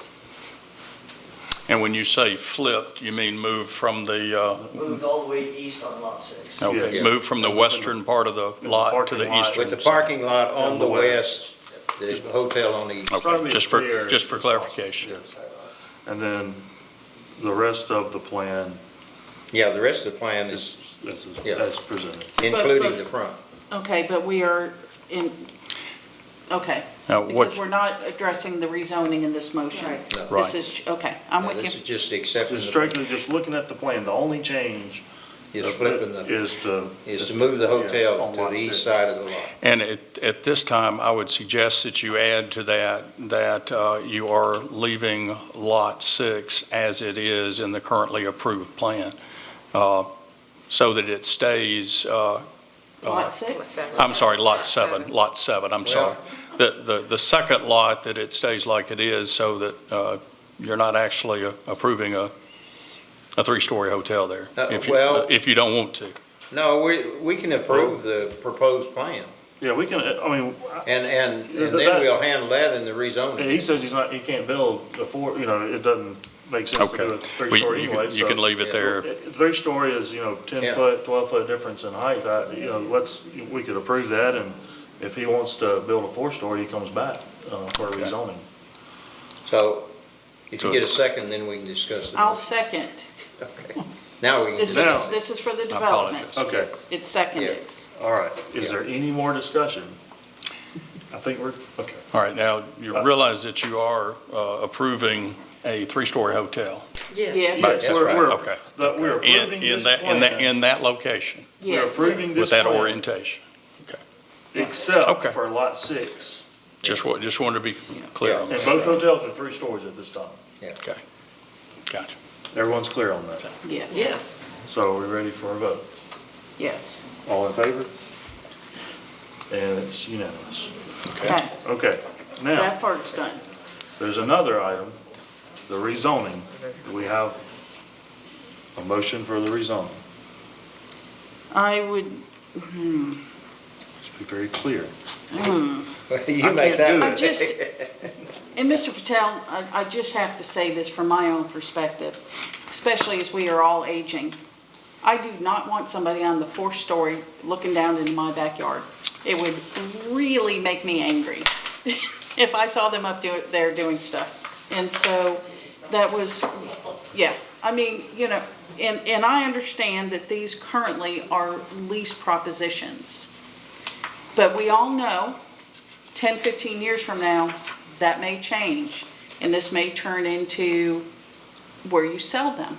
And when you say flipped, you mean move from the, Moved all the way east on lot 6. okay, Yes. move from the western part of the lot to the parking lot. eastern With the side? parking lot on On the the west, the hotel on the east. Try to Okay, be just clear for as clarification. Yes. And then the rest of the plan Yeah, the rest of the plan is is Yeah. as presented. including the front. Okay, but we are in, okay. Now, what, Because we're not addressing the rezoning in this motion. Right. Right. This is, okay, I'm Now, with This you. is just accepting. Just the- strictly just looking at the plan, the only change is flipping Is to move the yes, hotel on to lot the east 6. side of the lot. And at this time, I would suggest that you add to that you are leaving Lot 6 as it is in the currently approved plan, so that it stays, Lot 6? I'm sorry, Lot 7, I'm sorry. The second lot, that it stays like it is, so that you're not actually approving a three-story hotel there, if you don't want to. No, we can approve the proposed plan, Yeah, we can, I mean, and then That- we'll handle that in the rezoning. he says he can't build a four, it doesn't make sense to do a Okay. three-story anyway, You can leave it there. Three-story is, 10-foot, 12-foot difference in height. We could approve that, and if he wants to build a four-story, he comes back for Okay. rezoning. So if you get a second, then we can discuss it. I'll second. Okay. Now we can This discuss. is, this is for the I development. apologize. Okay, It's seconded. all right. Is there any more discussion? I think we're, okay. All right, now, you realize that you are approving a three-story hotel? Yes. Yes, That's we're, right. we're, Okay. we're approving this plan. In that location, We're Yes. approving this with that plan, orientation? except Okay. for lot 6. Just wanted to be clear on And that. both hotels are 3 stories at this time. Okay, gotcha. Everyone's clear on that. Yes. Yes. So are we ready for a vote? Yes. All in favor? And it's unanimous. Okay. Okay, now, That part's done. there's another item, the rezoning. Do we have a motion for the rezoning? I would, Let's be very clear. You make that. I just, and Mr. Patel, I just have to say this from my own perspective, especially as we are all aging. I do not want somebody on the 4th story looking down into my backyard. It would really make me angry if I saw them up there doing stuff. And so that was, yeah, I mean, and I understand that these currently are lease propositions. But we all know 10, 15 years from now, that may change, and this may turn into where you sell them.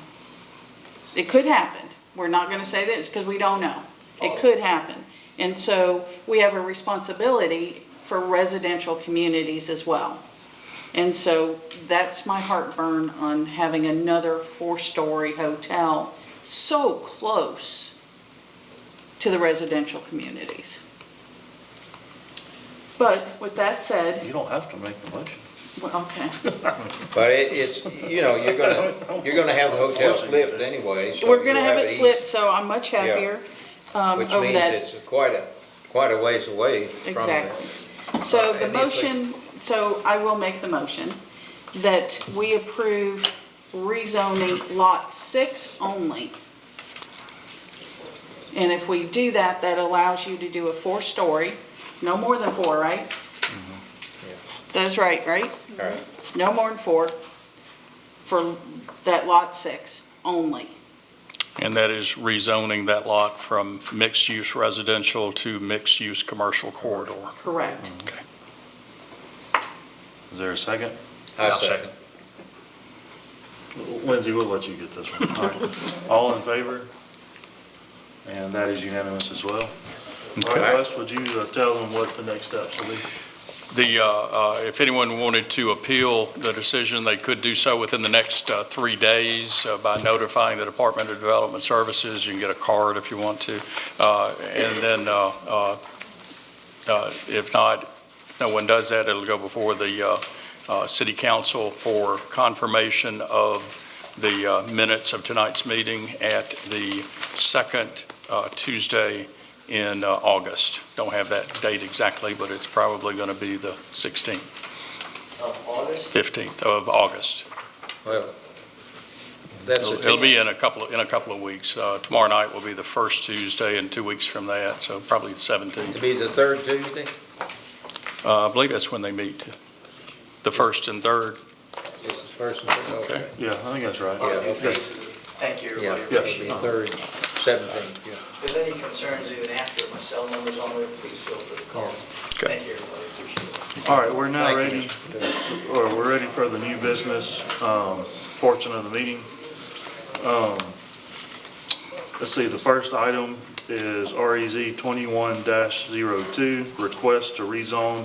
It could happen. We're not going to say that because we don't know. It could happen. And so we have a responsibility for residential communities as well. And so that's my heartburn on having another 4-story hotel so close to the residential communities. But with that said, You don't have to make the motion. well, okay. But it's, you're gonna have the hotel flipped anyway, so We're gonna you'll have it it easy. flipped, so I'm much happier Which over means that. it's quite a ways away from the. Exactly. So the And if we- motion, so I will make the motion that we approve rezoning Lot 6 only. And if we do that, that allows you to do a 4-story, no more than 4, right? That's right, right? All right. No more than 4 for that Lot 6 only. And that is rezoning that lot from mixed-use residential to mixed-use commercial corridor. Correct. Okay. Is there a second? I second. Lindsay, we'll let you get this one. All right. All in favor? And that is unanimous as well. All right, Wes, would you tell them what the next steps will be? If anyone wanted to appeal the decision, they could do so within the next 3 days by notifying the Department of Development Services. You can get a card if you want to. And then if not, if no one does that, it'll go before the City Council for confirmation of the minutes of tonight's meeting at the second Tuesday in August. Don't have that date exactly, but it's probably going to be the 16th, Of August? 15th of August. Well, that's It'll be in a couple of weeks. Tomorrow night will be the first Tuesday, and 2 weeks from that, so probably the 17th. It'll be the third Tuesday? I believe that's when they meet, the first and third. This is first and third, okay. Yeah, I think that's right. Yeah, okay. Thank you, Yeah, everybody. it'll be third, 17th, yeah. If there's any concerns even after my cell number's on there, please feel free to call. Okay. Thank you, everybody, appreciate it. All right, we're now Thank you, ready, Mr. or we're ready for the new business portion of the meeting. let's see, the first item is REZ 21-02, request to rezone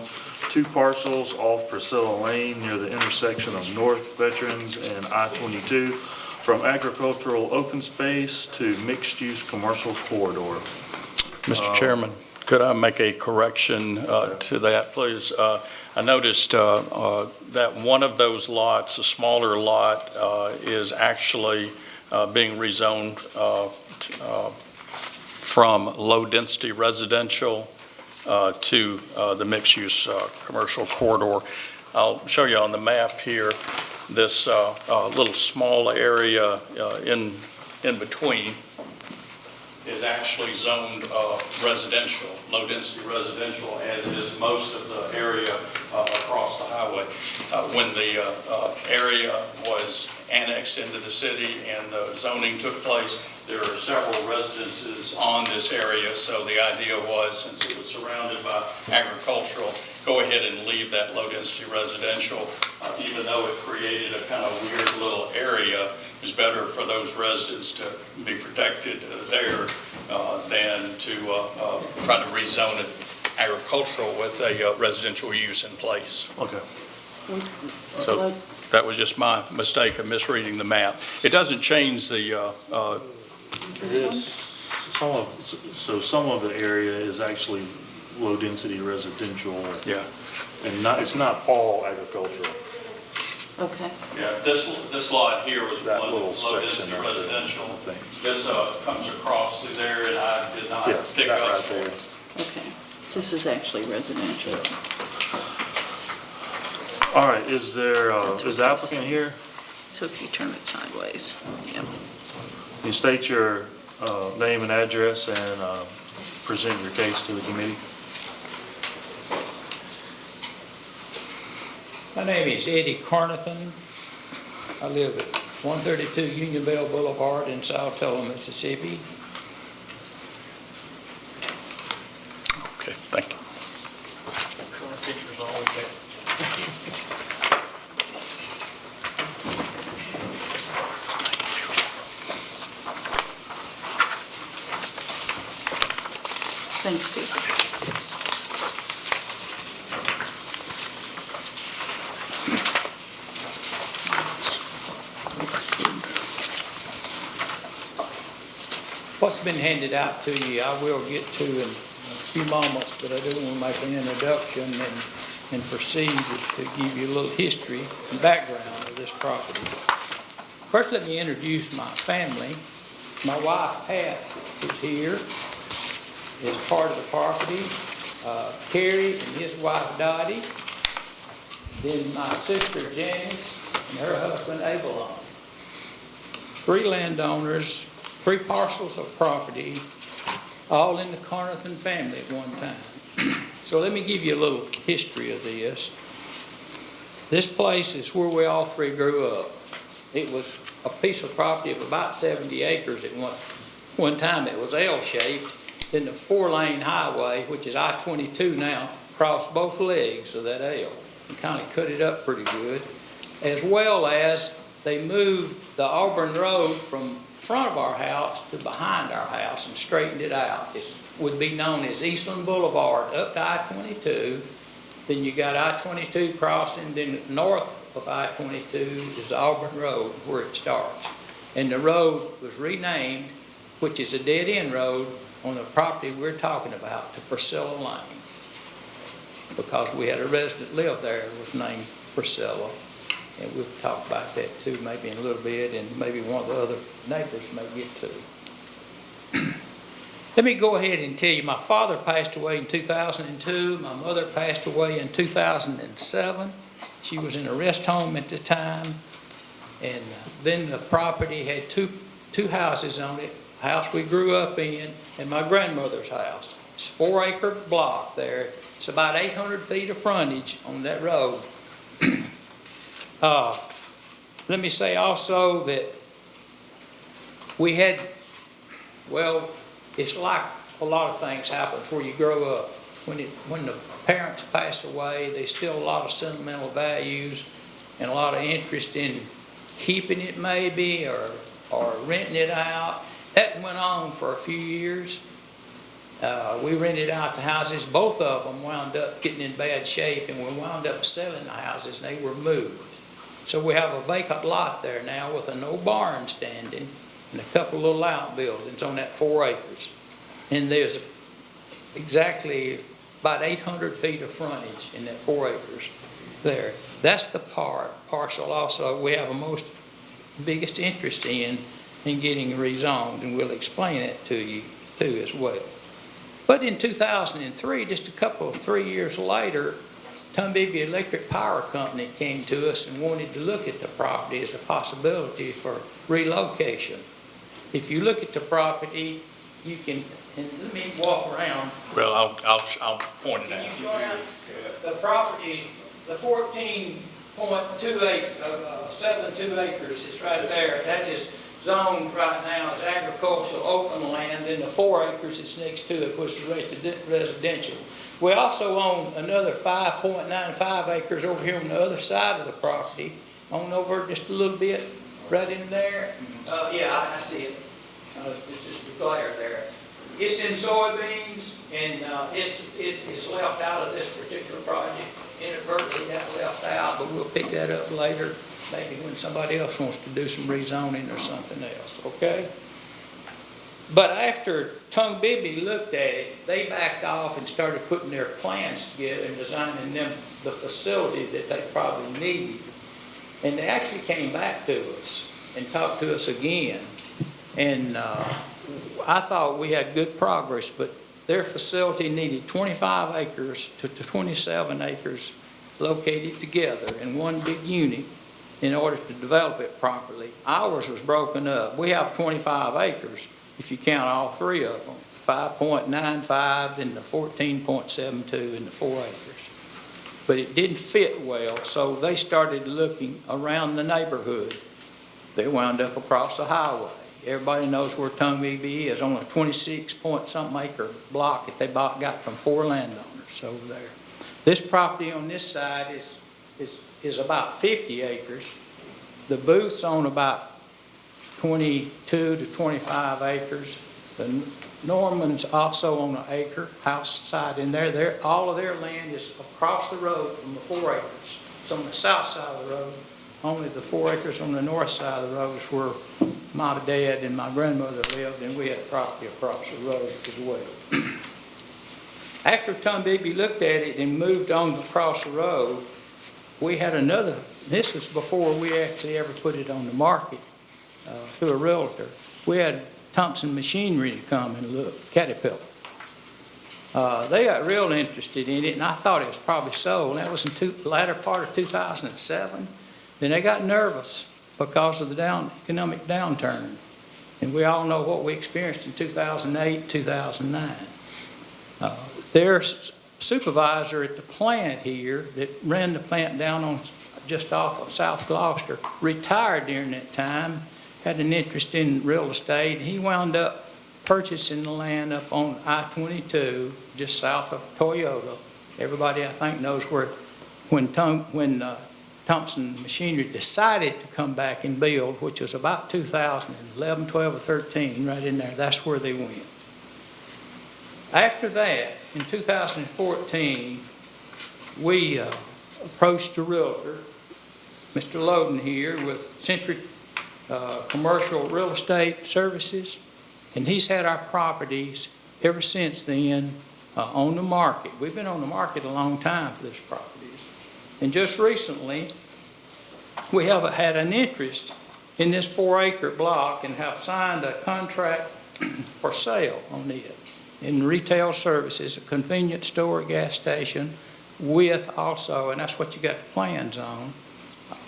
2 parcels off Priscilla Lane near the intersection of North Veterans and I-22 from agricultural open space to mixed-use commercial corridor. Mr. Chairman, could I make a correction to that, please? I noticed that one of those lots, a smaller lot, is actually being rezoned from low-density residential to the mixed-use commercial corridor. I'll show you on the map here, this little small area in between is actually zoned residential, low-density residential, as is most of the area across the highway. When the area was annexed into the city and the zoning took place, there are several residences on this area, so the idea was, since it was surrounded by agricultural, go ahead and leave that low-density residential, even though it created a kind of weird little area. It's better for those residents to be protected there than to try to rezone it agricultural with a residential use in place. Okay. So that was just my mistake of misreading the map. It doesn't change the some of the area is actually low-density residential. Yeah. And it's not all agricultural. Okay. Yeah, this lot here was That one little low-density section right there, residential. I think. This comes across through there, and I did not Yeah, pick that up. right there. Okay. This is actually residential. All right, is the applicant here? So if you turn it sideways, yep. You state your name and address and present your case to the committee. My name is Eddie Carnathan. I live at 132 Union Bell Boulevard in South Tupelo, Mississippi. Okay, thank you. Thanks, Steve. What's been handed out to you, I will get to in a few moments, but I do want to make an introduction and proceed to give you a little history and background of this property. First, let me introduce my family. My wife, Pat, is here, is part of the property. Kerry and his wife, Dottie. Then my sister, Janice, and her husband, Avalon. 3 landowners, 3 parcels of property, all in the Carnathan family at one time. So let me give you a little history of this. This place is where we all 3 grew up. It was a piece of property of about 70 acres at one time. It was L-shaped. Then the 4-lane highway, which is I-22 now, crossed both legs of that L and kind of cut it up pretty good. As well as they moved the Auburn Road from front of our house to behind our house and straightened it out. It would be known as Eastland Boulevard up to I-22. Then you got I-22 crossing, then north of I-22 is Auburn Road where it starts. And the road was renamed, which is a dead-end road on the property we're talking about, to Priscilla Lane. Because we had a resident live there that was named Priscilla. And we'll talk about that too, maybe in a little bit, and maybe one of the other neighbors may get to. Let me go ahead and tell you, my father passed away in 2002. My mother passed away in 2007. She was in a rest home at the time. And then the property had two houses on it, a house we grew up in, and my grandmother's house. It's a 4-acre block there. It's about 800 feet of frontage on that road. Let me say also that we had, well, it's like a lot of things happens where you grow up. When the parents pass away, there's still a lot of sentimental values and a lot of interest in keeping it maybe or renting it out. That went on for a few years. We rented out the houses. Both of them wound up getting in bad shape, and we wound up selling the houses, and they were moved. So we have a vacant lot there now with an old barn standing and a couple of little outbuildings on that 4 acres. And there's exactly about 800 feet of frontage in that 4 acres there. That's the parcel also we have the most biggest interest in getting rezoned, and we'll explain it to you too as well. But in 2003, just a couple of 3 years later, Tombigbee Electric Power Company came to us and wanted to look at the property as a possibility for relocation. If you look at the property, you can, and let me walk around. Well, I'll point it Can out. you show out the property, the 14.72 acres is right there. That is zoned right now as agricultural open land, and the 4 acres that's next to it was residential. We also own another 5.95 acres over here on the other side of the property, on over just a little bit, right in there. Yeah, I see it. This is the glare there. It's in soybeans, and it's left out of this particular project. Inadvertently got left out, but we'll pick that up later, maybe when somebody else wants to do some rezoning or something else, okay? But after Tombigbee looked at it, they backed off and started putting their plans together and designing them the facility that they probably needed. And they actually came back to us and talked to us again. And I thought we had good progress, but their facility needed 25 acres to 27 acres located together in one big unit in order to develop it properly. Ours was broken up. We have 25 acres. If you count all 3 of them, 5.95 and the 14.72 and the 4 acres. But it didn't fit well, so they started looking around the neighborhood. They wound up across the highway. Everybody knows where Tombigbee is, on a 26-point-something acre block that they got from 4 landowners over there. This property on this side is about 50 acres. The booth's on about 22 to 25 acres. The Norman's also on an acre, house side in there. All of their land is across the road from the 4 acres. It's on the south side of the road. Only the 4 acres on the north side of the road is where my dad and my grandmother lived, and we had property across the road as well. After Tombigbee looked at it and moved on across the road, we had another, this was before we actually ever put it on the market to a realtor. We had Thompson Machinery to come and look, Caterpillar. They got real interested in it, and I thought it was probably sold. That was in the latter part of 2007. Then they got nervous because of the economic downturn. And we all know what we experienced in 2008, 2009. Their supervisor at the plant here that ran the plant down on just off of South Gloucester retired during that time, had an interest in real estate. He wound up purchasing the land up on I-22 just south of Toyota. Everybody, I think, knows where when Thompson Machinery decided to come back and build, which was about 2011, 12, or 13, right in there. That's where they went. After that, in 2014, we approached a realtor, Mr. Loden here, with Centric Commercial Real Estate Services, and he's had our properties ever since then on the market. We've been on the market a long time for these properties. And just recently, we have had an interest in this 4-acre block and have signed a contract for sale on it in retail services, a convenience store, a gas station, with also, and that's what you got the plans on,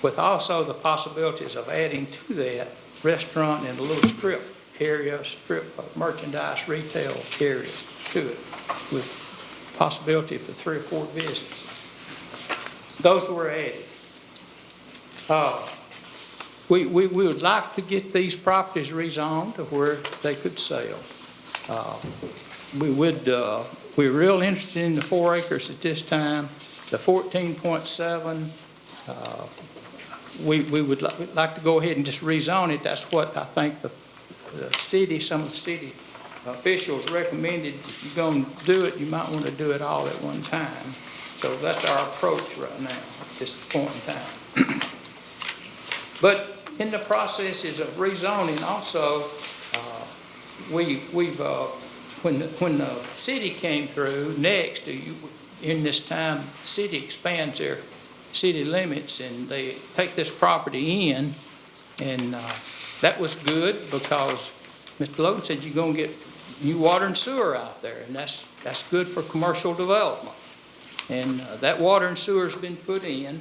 with also the possibilities of adding to that restaurant and a little strip of merchandise retail area to it, with possibility for 3 or 4 businesses. Those were added. We would like to get these properties rezoned to where they could sell. We're real interested in the 4 acres at this time. The 14.7, we would like to go ahead and just rezone it. That's what I think the some of the city officials recommended if you're going to do it, you might want to do it all at one time. So that's our approach right now at this point in time. But in the processes of rezoning also, when the city came through next, in this time, the city expands their city limits and they take this property in, and that was good because Mr. Logan said you're going to get new water and sewer out there, and that's good for commercial development. And that water and sewer has been put in.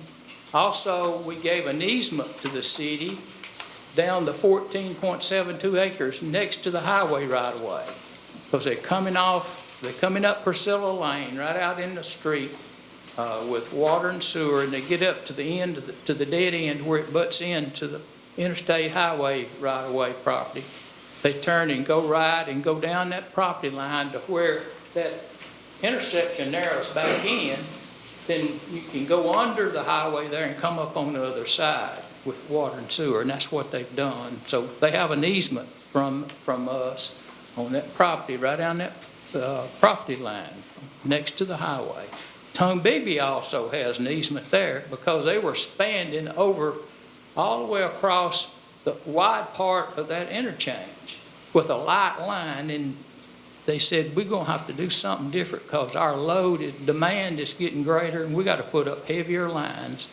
Also, we gave an easement to the city down the 14.72 acres next to the highway right away. Because they're coming up Priscilla Lane, right out in the street with water and sewer, and they get up to the end, to the dead end where it butts into the interstate highway right away property. They turn and go right and go down that property line to where that intersection narrows back in. Then you can go under the highway there and come up on the other side with water and sewer, and that's what they've done. So they have an easement from us on that property, right down that property line next to the highway. Tombigbee also has an easement there because they were spanning over all the way across the wide part of that interchange with a light line, and they said, we're going to have to do something different because our demand is getting greater and we got to put up heavier lines.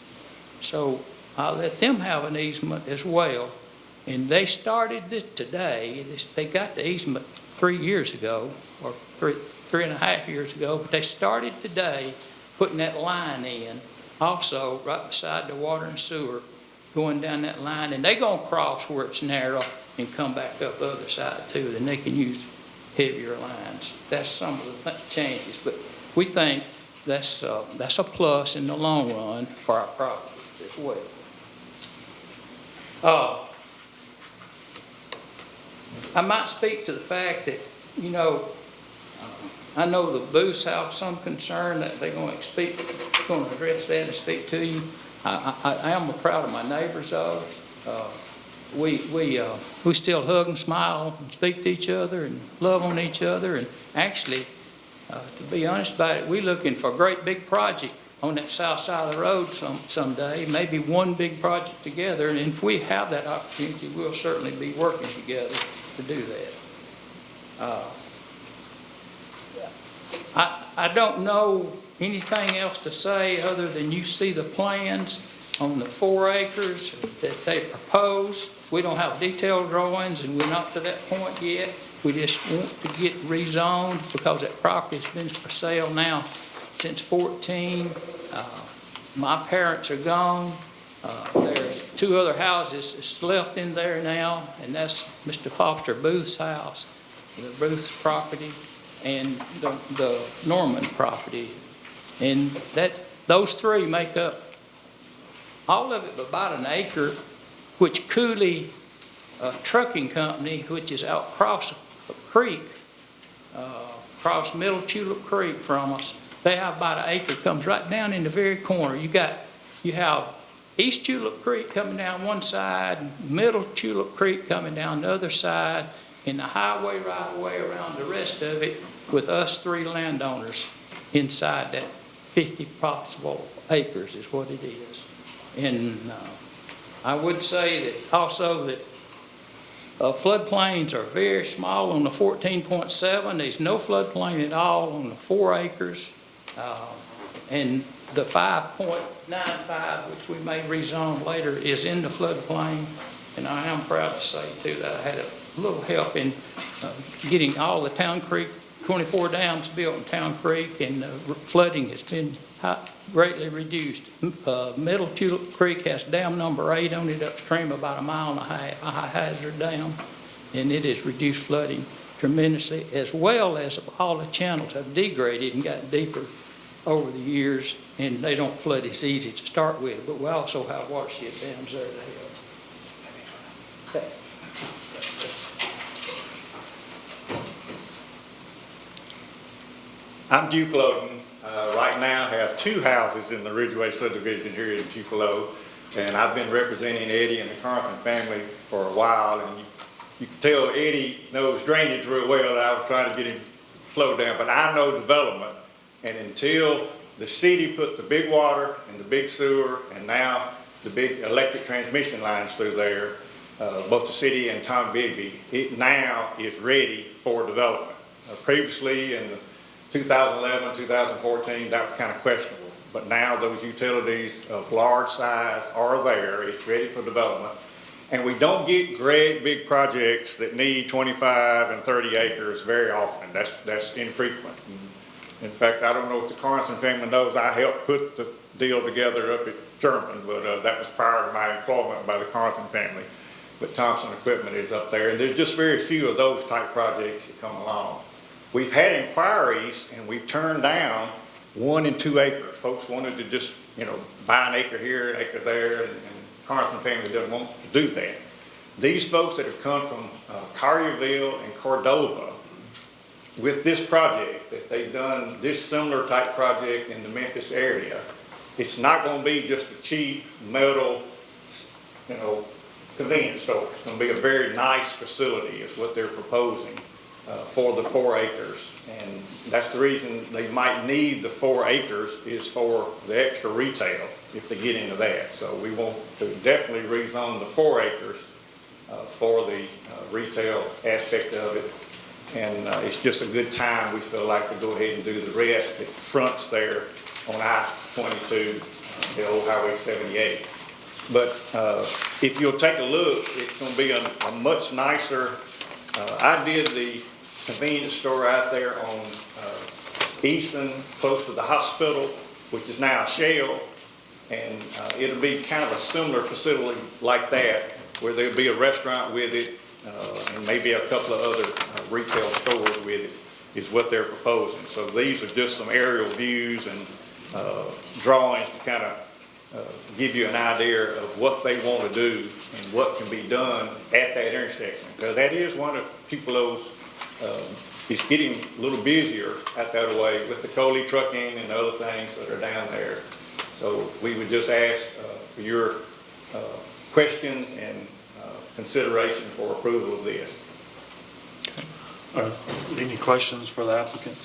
So I'll let them have an easement as well. And they started this today. They got the easement 3 years ago, or three and a half years ago, but they started today putting that line in, also right beside the water and sewer, going down that line, and they're going to cross where it's narrow and come back up the other side too, and they can use heavier lines. That's some of the changes, but we think that's a plus in the long run for our properties as well. I might speak to the fact that, I know the booths have some concern that they're going to address that and speak to you. I am proud of my neighbors though. We still hug and smile and speak to each other and love on each other. And actually, to be honest about it, we're looking for a great big project on that south side of the road someday, maybe one big project together. And if we have that opportunity, we'll certainly be working together to do that. I don't know anything else to say other than you see the plans on the 4 acres that they propose. We don't have detailed drawings and we're not to that point yet. We just want to get rezoned because that property's been for sale now since 14. My parents are gone. There's 2 other houses that's left in there now, and that's Mr. Foster Booth's house, the Booth property, and the Norman property. And those 3 make up all of it but about an acre, which Cooley Trucking Company, which is out across a creek, across Middle Tulip Creek from us, they have about an acre, comes right down in the very corner. You have East Tulip Creek coming down one side, Middle Tulip Creek coming down the other side, and the highway right away around the rest of it with us 3 landowners inside that 50 possible acres is what it is. And I would say that also that floodplains are very small on the 14.7. There's no floodplain at all on the 4 acres. And the 5.95, which we may rezone later, is in the floodplain. And I am proud to say, too, that I had a little help in getting all the Town Creek, 24 dams built in Town Creek, and flooding has been greatly reduced. Middle Tulip Creek has dam number 8 on it upstream about 1.5 miles, a high hazard dam, and it has reduced flooding tremendously, as well as all the channels have degraded and gotten deeper over the years, and they don't flood as easy to start with, but we also have watershed dams there to help. Okay. I'm Duke Logan. Right now I have 2 houses in the Ridgeway subdivision here in Tupelo, and I've been representing Eddie and the Carlton family for a while, and you can tell Eddie knows drainage real well, I was trying to get him slowed down, but I know development. And until the city put the big water and the big sewer and now the big electric transmission lines through there, both the city and Tom Bigby, it now is ready for development. Previously in 2011, 2014, that was kind of questionable. But now those utilities of large size are there, it's ready for development. And we don't get great big projects that need 25 and 30 acres very often. That's infrequent. In fact, I don't know if the Carson family knows, I helped put the deal together up at Sherman, but that was prior to my employment by the Carson family. But Thompson Equipment is up there, and there's just very few of those type projects that come along. We've had inquiries, and we've turned down 1 and 2 acres. Folks wanted to just, buy an acre here, an acre there, and Carson family doesn't want to do that. These folks that have come from Collierville and Cordova with this project, that they've done this similar type project in the Memphis area, it's not going to be just a cheap metal, convenience store. It's going to be a very nice facility is what they're proposing for the 4 acres. And that's the reason they might need the 4 acres is for the extra retail if they get into that. So we want to definitely rezone the 4 acres for the retail aspect of it. And it's just a good time, we feel like, to go ahead and do the rest that fronts there on I-22, the old Highway 78. But if you'll take a look, it's going to be a much nicer, I did the convenience store out there on Easton, close to the hospital, which is now a Shell. And it'll be kind of a similar facility like that, where there'll be a restaurant with it, and maybe a couple of other retail stores with it, is what they're proposing. So these are just some aerial views and drawings to kind of give you an idea of what they want to do and what can be done at that intersection. Because that is one of Tupelo's, it's getting a little busier out that way with the Coley trucking and other things that are down there. So we would just ask for your questions and consideration for approval of this. Any questions for the applicant?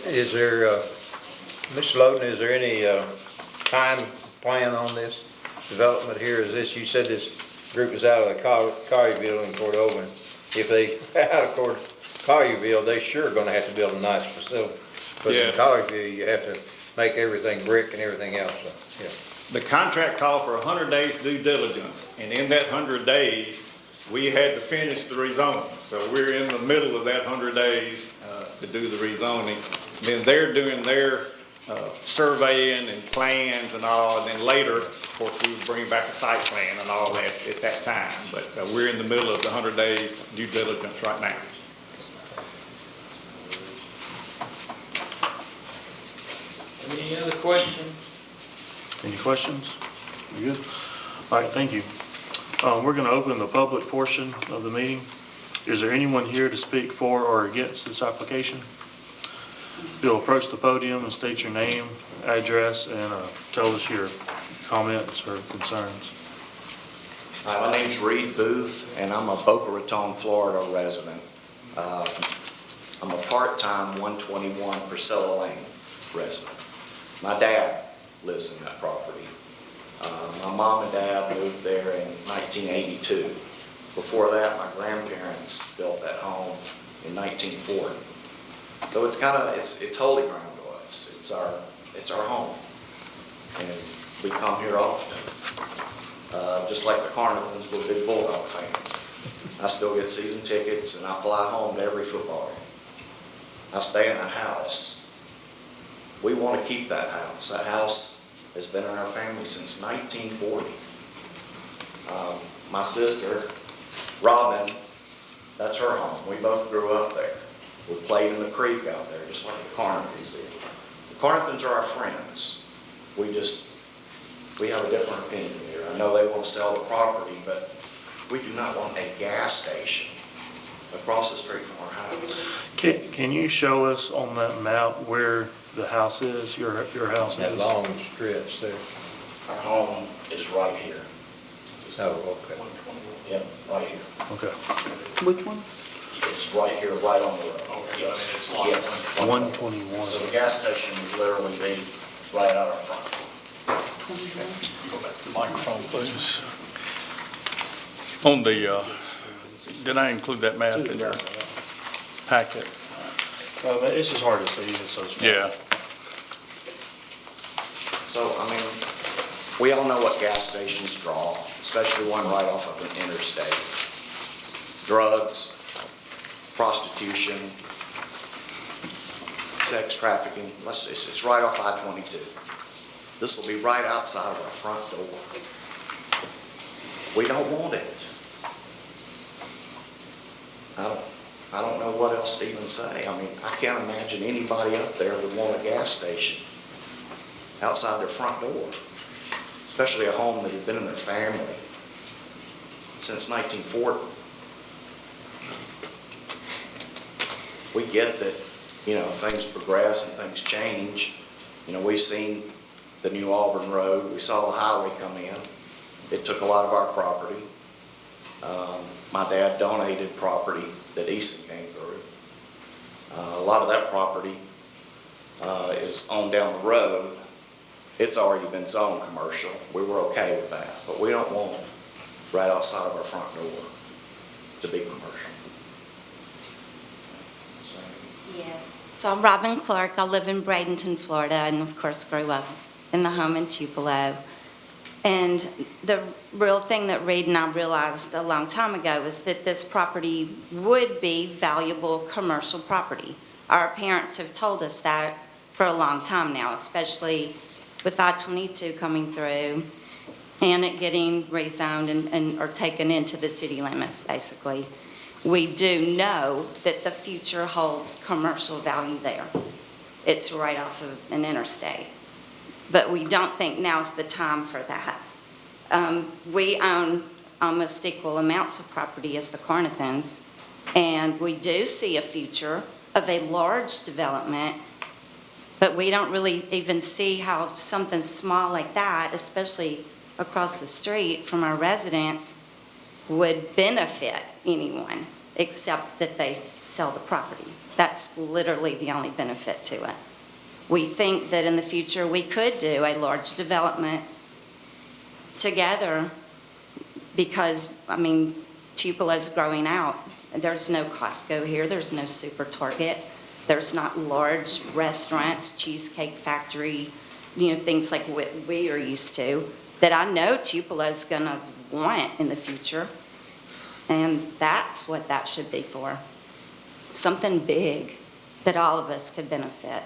Is there, Mr. Loden, is there any time plan on this development here? Is this, you said this group is out of the Collierville in Cordova. If they out of Collierville, they sure going to have to build a nice facility. But in Collierville, you have to make everything brick and everything else. So, yeah. The contract called for 100 days due diligence, and in that 100 days, we had to finish the rezoning. So we're in the middle of that 100 days to do the rezoning. Then they're doing their surveying and plans and all, and then later, of course, we would bring back a site plan and all that at that time. But we're in the middle of the 100 days due diligence right now. Any other questions? Any questions? You good? All right, thank you. We're going to open the public portion of the meeting. Is there anyone here to speak for or against this application? You'll approach the podium and state your name, address, and tell us your comments or concerns. My name's Reed Booth, and I'm a Boca Raton, Florida resident. I'm a part-time 121 Priscilla Lane resident. My dad lives in that property. My mom and dad moved there in 1982. Before that, my grandparents built that home in 1940. So it's kind of, it's holy ground to us. It's our home. And we come here often. Just like the Carnivals, we're big Bulldog fans. I still get season tickets and I fly home to every football game. I stay in a house. We want to keep that house. That house has been in our family since 1940. My sister, Robin, that's her home. We both grew up there. We played in the creek out there, just like the Carnivals did. The Carnivals are our friends. We have a different opinion here. I know they want to sell the property, but we do not want a gas station across the street from our house. Can you show us on that map where the house is, your house is? That long stretch there. Our home is right here. Oh, okay. Yeah, right here. Okay. Which one? It's right here, right on the road. Yes, it's lot yes. 121. So the gas station would literally be right out our front. Microphone, please. On the, did I include that map in your packet? It's just hard to see, it's so small. Yeah. So, I mean, we all know what gas stations draw, especially one right off of an interstate. Drugs, prostitution, sex trafficking, it's right off I-22. This will be right outside of our front door. We don't want it. I don't know what else to even say. I mean, I can't imagine anybody up there would want a gas station outside their front door, especially a home that had been in their family since 1940. We get that, you know, things progress and things change. You know, we've seen the new Auburn Road. We saw the highway come in. It took a lot of our property. My dad donated property that Eason came through. A lot of that property is on down the road. It's already been zoned commercial. We were okay with that, but we don't want right outside of our front door to be commercial. Yes. So I'm Robin Clark. I live in Bradenton, Florida, and of course grew up in the home in Tupelo. And the real thing that Reed and I realized a long time ago was that this property would be valuable commercial property. Our parents have told us that for a long time now, especially with I-22 coming through and it getting rezoned or taken into the city limits, basically. We do know that the future holds commercial value there. It's right off of an interstate. But we don't think now's the time for that. We own almost equal amounts of property as the Carnathans, and we do see a future of a large development, but we don't really even see how something small like that, especially across the street from our residents, would benefit anyone, except that they sell the property. That's literally the only benefit to it. We think that in the future we could do a large development together because, I mean, Tupelo's growing out. There's no Costco here, there's no Super Target, there's not large restaurants, Cheesecake Factory, you know, things like what we are used to, that I know Tupelo's gonna want in the future. And that's what that should be for. Something big that all of us could benefit.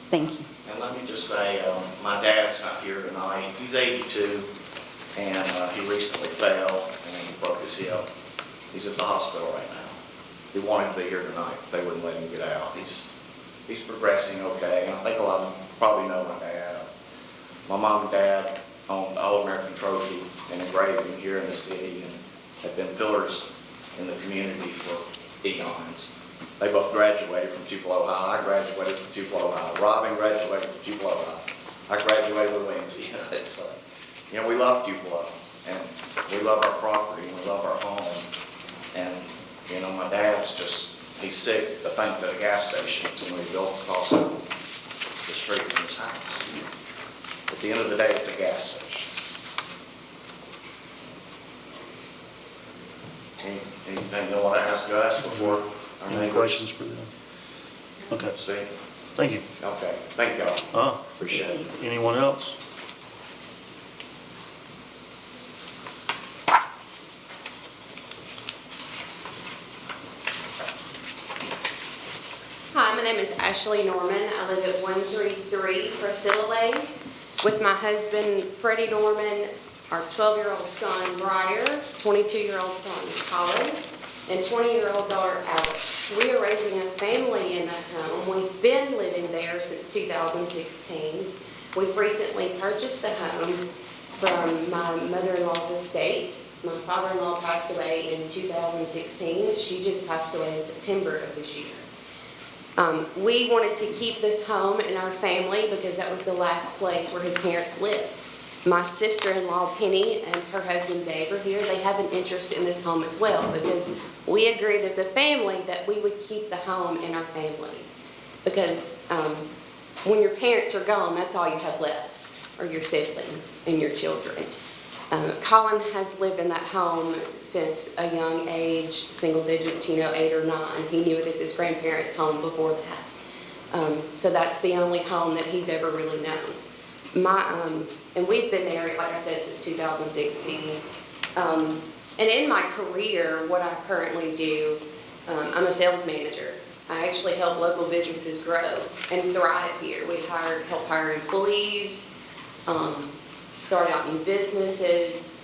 Thank you. And let me just say, my dad's not here tonight. He's 82, and he recently fell, and he broke his hip. He's at the hospital right now. He wanted to be here tonight, but they wouldn't let him get out. He's progressing okay, and I think a lot of you probably know my dad. My mom and dad owned the All-American Trophy and engraving here in the city, and have been pillars in the community for eons. They both graduated from Tupelo High. I graduated from Tupelo High. Robin graduated from Tupelo High. I graduated with Lindsay. It's you know, we love Tupelo, and we love our property, and we love our home. And, you know, my dad's just, he's sick to think that a gas station is going to be built across the street from his house. At the end of the day, it's a gas station. Anything you want to ask us before? Any questions for them? Okay. Steve? Thank you. Okay, thank y'all. Appreciate it. Anyone else? Hi, my name is Ashley Norman. I live at 133 Priscilla Lane with my husband, Freddie Norman, our 12-year-old son, Briar, 22-year-old son, Colin, and 20-year-old daughter, Alex. We are raising a family in that home. We've been living there since 2016. We've recently purchased the home from my mother-in-law's estate. My father-in-law passed away in 2016. She just passed away in September of this year. We wanted to keep this home in our family because that was the last place where his parents lived. My sister-in-law Penny and her husband Dave are here. They have an interest in this home as well because we agreed as a family that we would keep the home in our family. Because when your parents are gone, that's all you have left, are your siblings and your children. Colin has lived in that home since a young age, single digits, 8 or 9. He knew it as his grandparents' home before that. So that's the only home that he's ever really known. And we've been there, like I said, since 2016. And in my career, what I currently do, I'm a sales manager. I actually help local businesses grow and thrive here. We help hire employees, start out new businesses.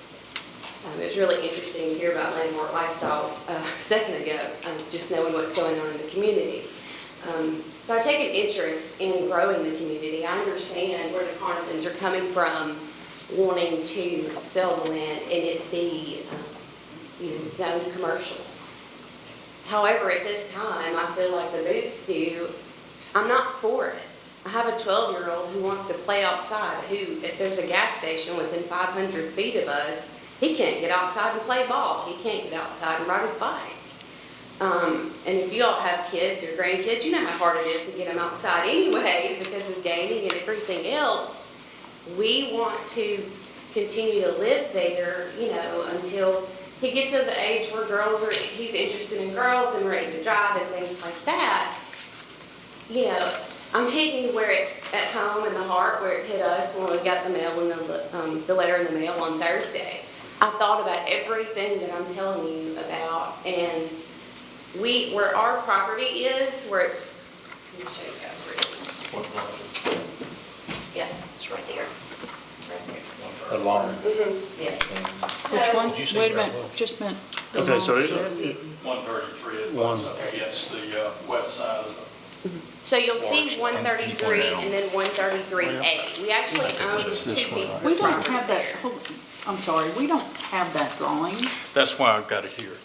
It was really interesting to hear about Landmark Lifestyles a second ago, just knowing what's going on in the community. So I take an interest in growing the community. I understand where the Carnavans are coming from, wanting to sell the land and it be zoned commercial. However, at this time, I feel like the Booths do, I'm not for it. I have a 12-year-old who wants to play outside, who, if there's a gas station within 500 feet of us, he can't get outside and play ball. He can't get outside and ride his bike. And if you all have kids or grandkids, you know how hard it is to get them outside anyway because of gaming and everything else. We want to continue to live there, until he gets to the age where he's interested in girls and ready to drive and things like that. I'm hitting where at home in the heart where it hit us when we got the mail and the letter in the mail on Thursday. I thought about everything that I'm telling you about, and where our property is, where it's, let me show you guys where it is. Yeah, it's right there. Right there. Alarm. Yeah. Which one? Wait a minute, just a minute. Okay, so 133 was up against the west side of So you'll see 133 and then 133A. We actually own 2 pieces of We don't property have that, there. I'm sorry, we don't have that drawing. That's why I've got it here.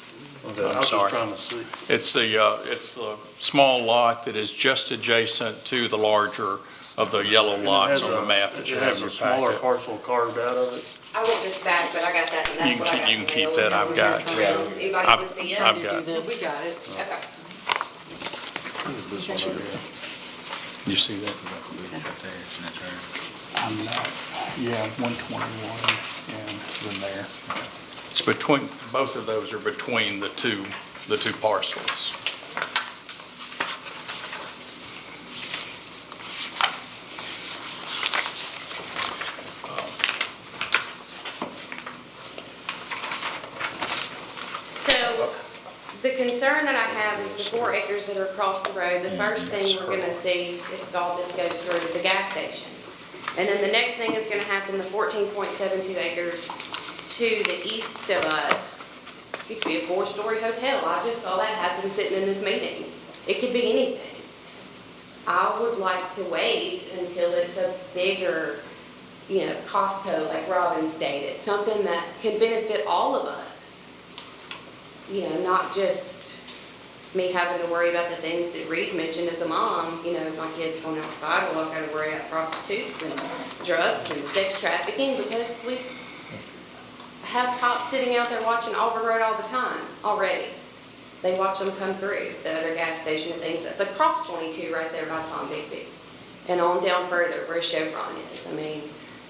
Okay, I was just trying to see. It's the small lot that is just adjacent to the larger of the yellow lots on the map that you have in your It has a smaller packet. parcel carved out of it. I want this back, but I got that, and that's what I got. You can keep that, I've got. Anybody want to see it? I've got. We got it. Okay. This one here. You see that? I'm not, yeah, 121 and then there. It's between, both of those are between the two parcels. So the concern that I have is the 4 acres that are across the road. The first thing we're gonna see, if all this goes through, is the gas station. And then the next thing is gonna happen, the 14.72 acres to the east of us. It could be a 4-story hotel. I just saw that happen sitting in this meeting. It could be anything. I would like to wait until it's a bigger, Costco, like Robin stated, something that can benefit all of us. Not just me having to worry about the things that Reed mentioned as a mom. My kids going outside, well, I've got to worry about prostitutes and drugs and sex trafficking because we have cops sitting out there watching Auburn Road all the time already. They watch them come through the other gas station and things. That's across 22 right there by Tom Bigby. And on down further where Chevron is.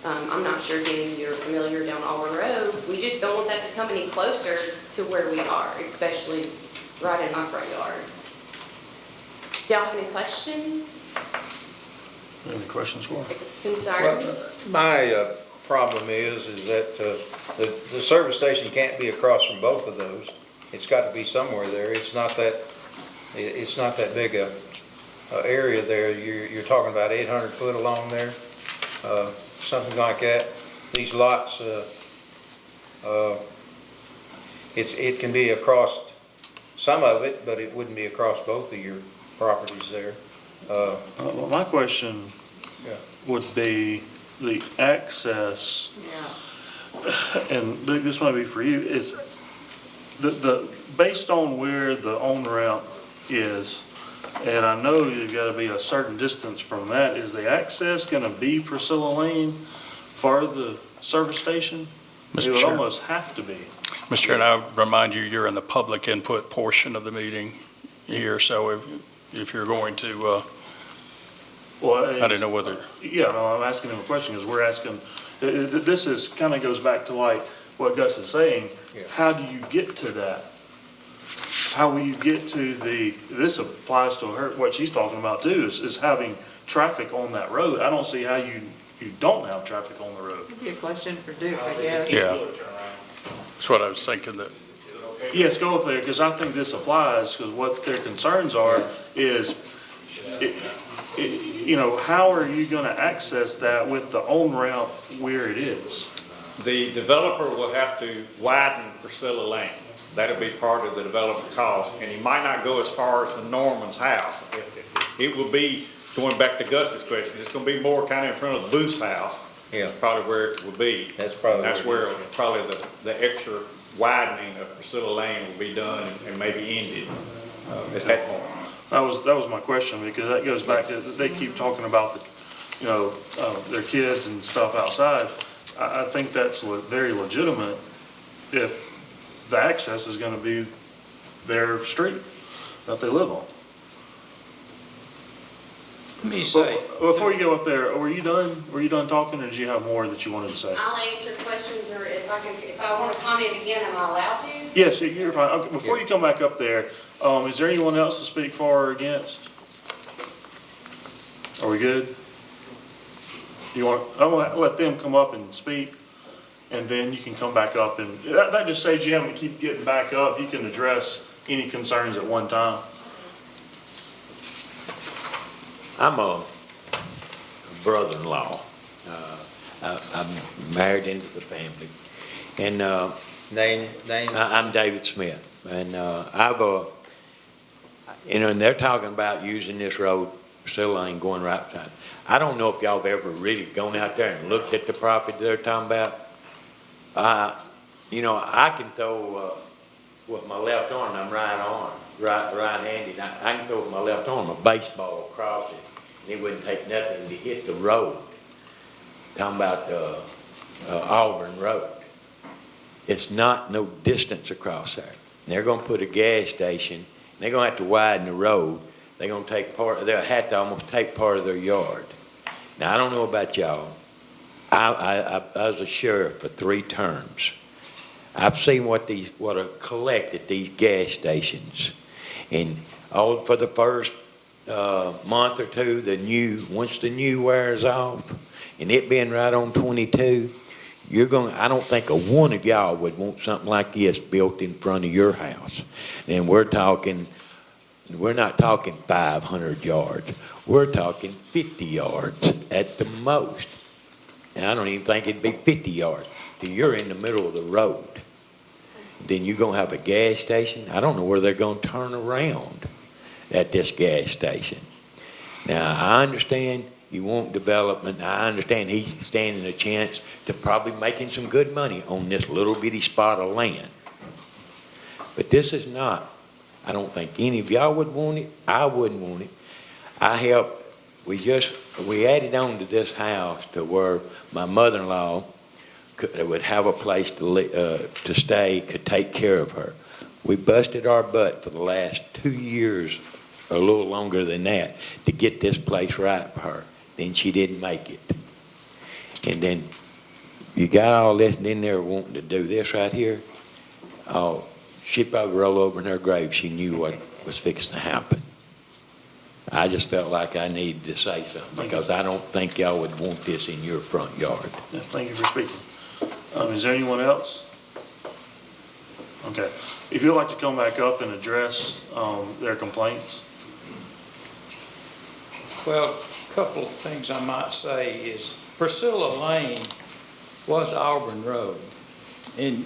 I'm not sure if any of you are familiar down Auburn Road. We just don't want that to come any closer to where we are, especially right in my front yard. Do y'all have any questions? Any questions for me? Concerns? My problem is that the service station can't be across from both of those. It's got to be somewhere there. It's not that big a area there. You're talking about 800 foot along there, something like that. These lots, it can be across some of it, but it wouldn't be across both of your properties there. Well, my question would be the access, and this might be for you, is based on where the on-ramp is, and I know you've got to be a certain distance from that, is the access going to be Priscilla Lane for the service station? Mr. It would Chair. almost have to be. Mr. Chair, and I remind you, you're in the public input portion of the meeting here, so if you're going to, Well, I didn't know whether, Yeah, no, I'm asking him a question, because we're asking, this is, kind of goes back to like what Gus is saying. How do you get to that? How will you get to this applies to her, what she's talking about too, is having traffic on that road. I don't see how you don't have traffic on the road. Could be a question for Duke, I guess. yeah. That's what I was thinking, that, Yes, go up there, because I think this applies, because what their concerns are is, how are you going to access that with the on-ramp where it is? The developer will have to widen Priscilla Lane. That'll be part of the development cost, and he might not go as far as the Norman's house. It will be, going back to Gus's question, it's gonna be more kind of in front of the Booth's house. Yeah. Probably where it will be. That's probably where probably the extra widening of Priscilla Lane will be done and maybe ended at that point. That was my question, because that goes back to, they keep talking about, their kids and stuff outside. I think that's very legitimate if the access is gonna be their street that they live on. Let me say, Before you go up there, were you done? Were you done talking, or did you have more that you wanted to say? I'll answer questions, or if I want to comment again, am I allowed to? Yes, you're fine. Okay, before you come back up there, is there anyone else to speak for or against? Are we good? I want to let them come up and speak, and then you can come back up, and that just saves you having to keep getting back up. You can address any concerns at one time. I'm a brother-in-law. I'm married into the family. And Name? I'm David Smith. And and they're talking about using this road, Priscilla Lane, going right side. I don't know if y'all have ever really gone out there and looked at the property they're talking about. I can throw with my left arm, I'm right-handed. I can throw with my left arm a baseball across it, and it wouldn't take nothing to hit the road. Talking about Auburn Road. It's not no distance across there. And they're going to put a gas station, and they're going to have to widen the road. They're going to take they'll have to almost take part of their yard. Now, I don't know about y'all. I was a sheriff for 3 terms. I've seen what are collected at these gas stations, and all for the first month or two, once the new wears off, and it being right on 22, I don't think a one of y'all would want something like this built in front of your house. And we're not talking 500 yards. We're talking 50 yards at the most. And I don't even think it'd be 50 yards. So you're in the middle of the road. Then you're going to have a gas station. I don't know where they're going to turn around at this gas station. Now, I understand you want development. I understand he's standing a chance to probably making some good money on this little bitty spot of land. But this is not, I don't think any of y'all would want it. I wouldn't want it. We added on to this house to where my mother-in-law would have a place to stay, could take care of her. We busted our butt for the last 2 years, or a little longer than that, to get this place right for her. Then she didn't make it. And then you got all this, and then they're wanting to do this right here. Oh, she'd probably roll over in her grave. She knew what was fixing to happen. I just felt like I needed to say something, because I don't think y'all would want this in your front yard. Yeah, thank you for speaking. Is there anyone else? Okay. If you'd like to come back up and address their complaints. well, a couple of things I might say is Priscilla Lane was Auburn Road. And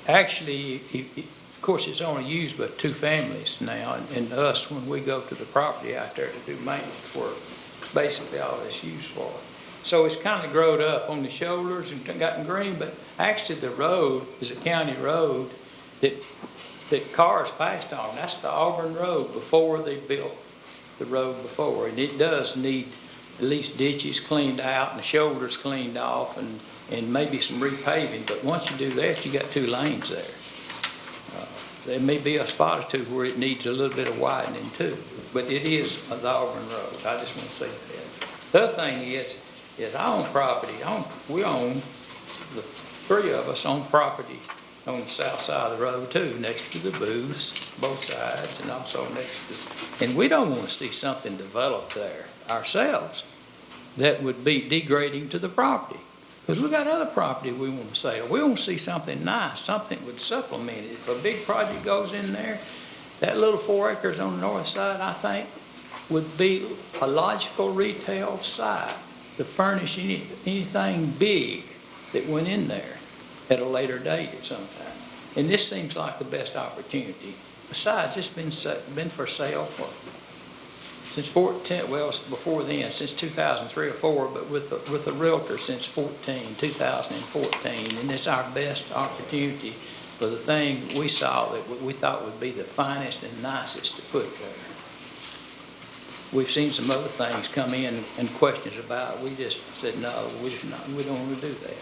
actually, of course, it's only used by 2 families now, and us, when we go to the property out there to do maintenance work, basically all it's used for. So it's kind of growed up on the shoulders and gotten green, but actually the road is a county road that cars passed on. That's the Auburn Road before they built the road before, and it does need at least ditches cleaned out and the shoulders cleaned off and and maybe some repaving, but once you do that, you got 2 lanes there. There may be a spot or two where it needs a little bit of widening too, but it is the Auburn Road. I just want to say that. The other thing is I own property. We own, the 3 of us own property on the south side of the road too, next to the booths, both sides, and also next to, and we don't want to see something developed there ourselves that would be degrading to the property. Because we got other property we want to sell. We want to see something nice, something would supplement it. If a big project goes in there, that little 4 acres on the north side, I think, would be a logical retail site to furnish anything big that went in there at a later date at some time. And this seems like the best opportunity. Besides, it's been for sale for since before then, since 2003 or 4, but with the realtor since 2014, and it's our best opportunity for the thing we saw that we thought would be the finest and nicest to put there. We've seen some other things come in and questions about it. We just said, no, we don't want to do that.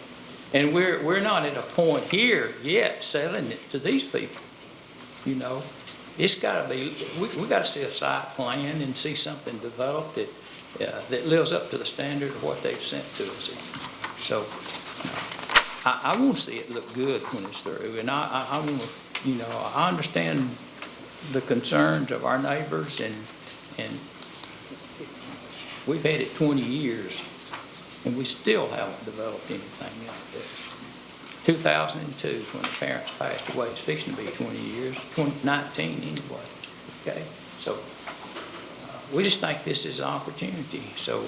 And we're not at a point here yet selling it to these people, you know. It's got to be, we got to see a site plan and see something developed that lives up to the standard of what they've sent to us. So I want to see it look good when it's through. And I want to, you know, I understand the concerns of our neighbors, and we've had it 20 years and we still haven't developed anything out there. 2002 is when the parents passed away. It's fixing to be 20 years, 19 anyway, okay? So we just think this is an opportunity. So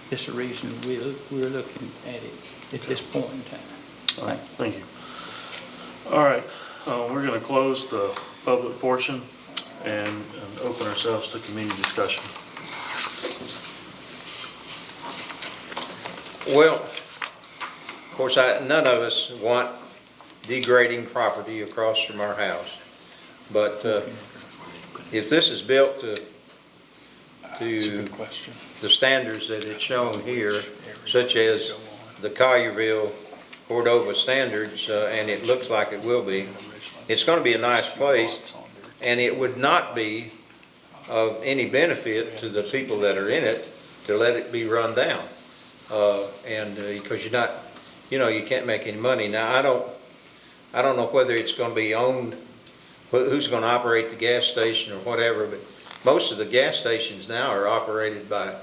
this is the reason we're looking at it at this point in time. All right, thank you. All right, we're going to close the public portion and open ourselves to community discussion. Well, of course, none of us want degrading property across from our house. But if this is built to the standards that it's shown here, such as the Collierville, Cordova standards, and it looks like it will be, it's going to be a nice place, and it would not be of any benefit to the people that are in it to let it be run down. Because you're not, you know, you can't make any money. Now, I don't know whether it's going to be owned, who's going to operate the gas station or whatever, but most of the gas stations now are operated by,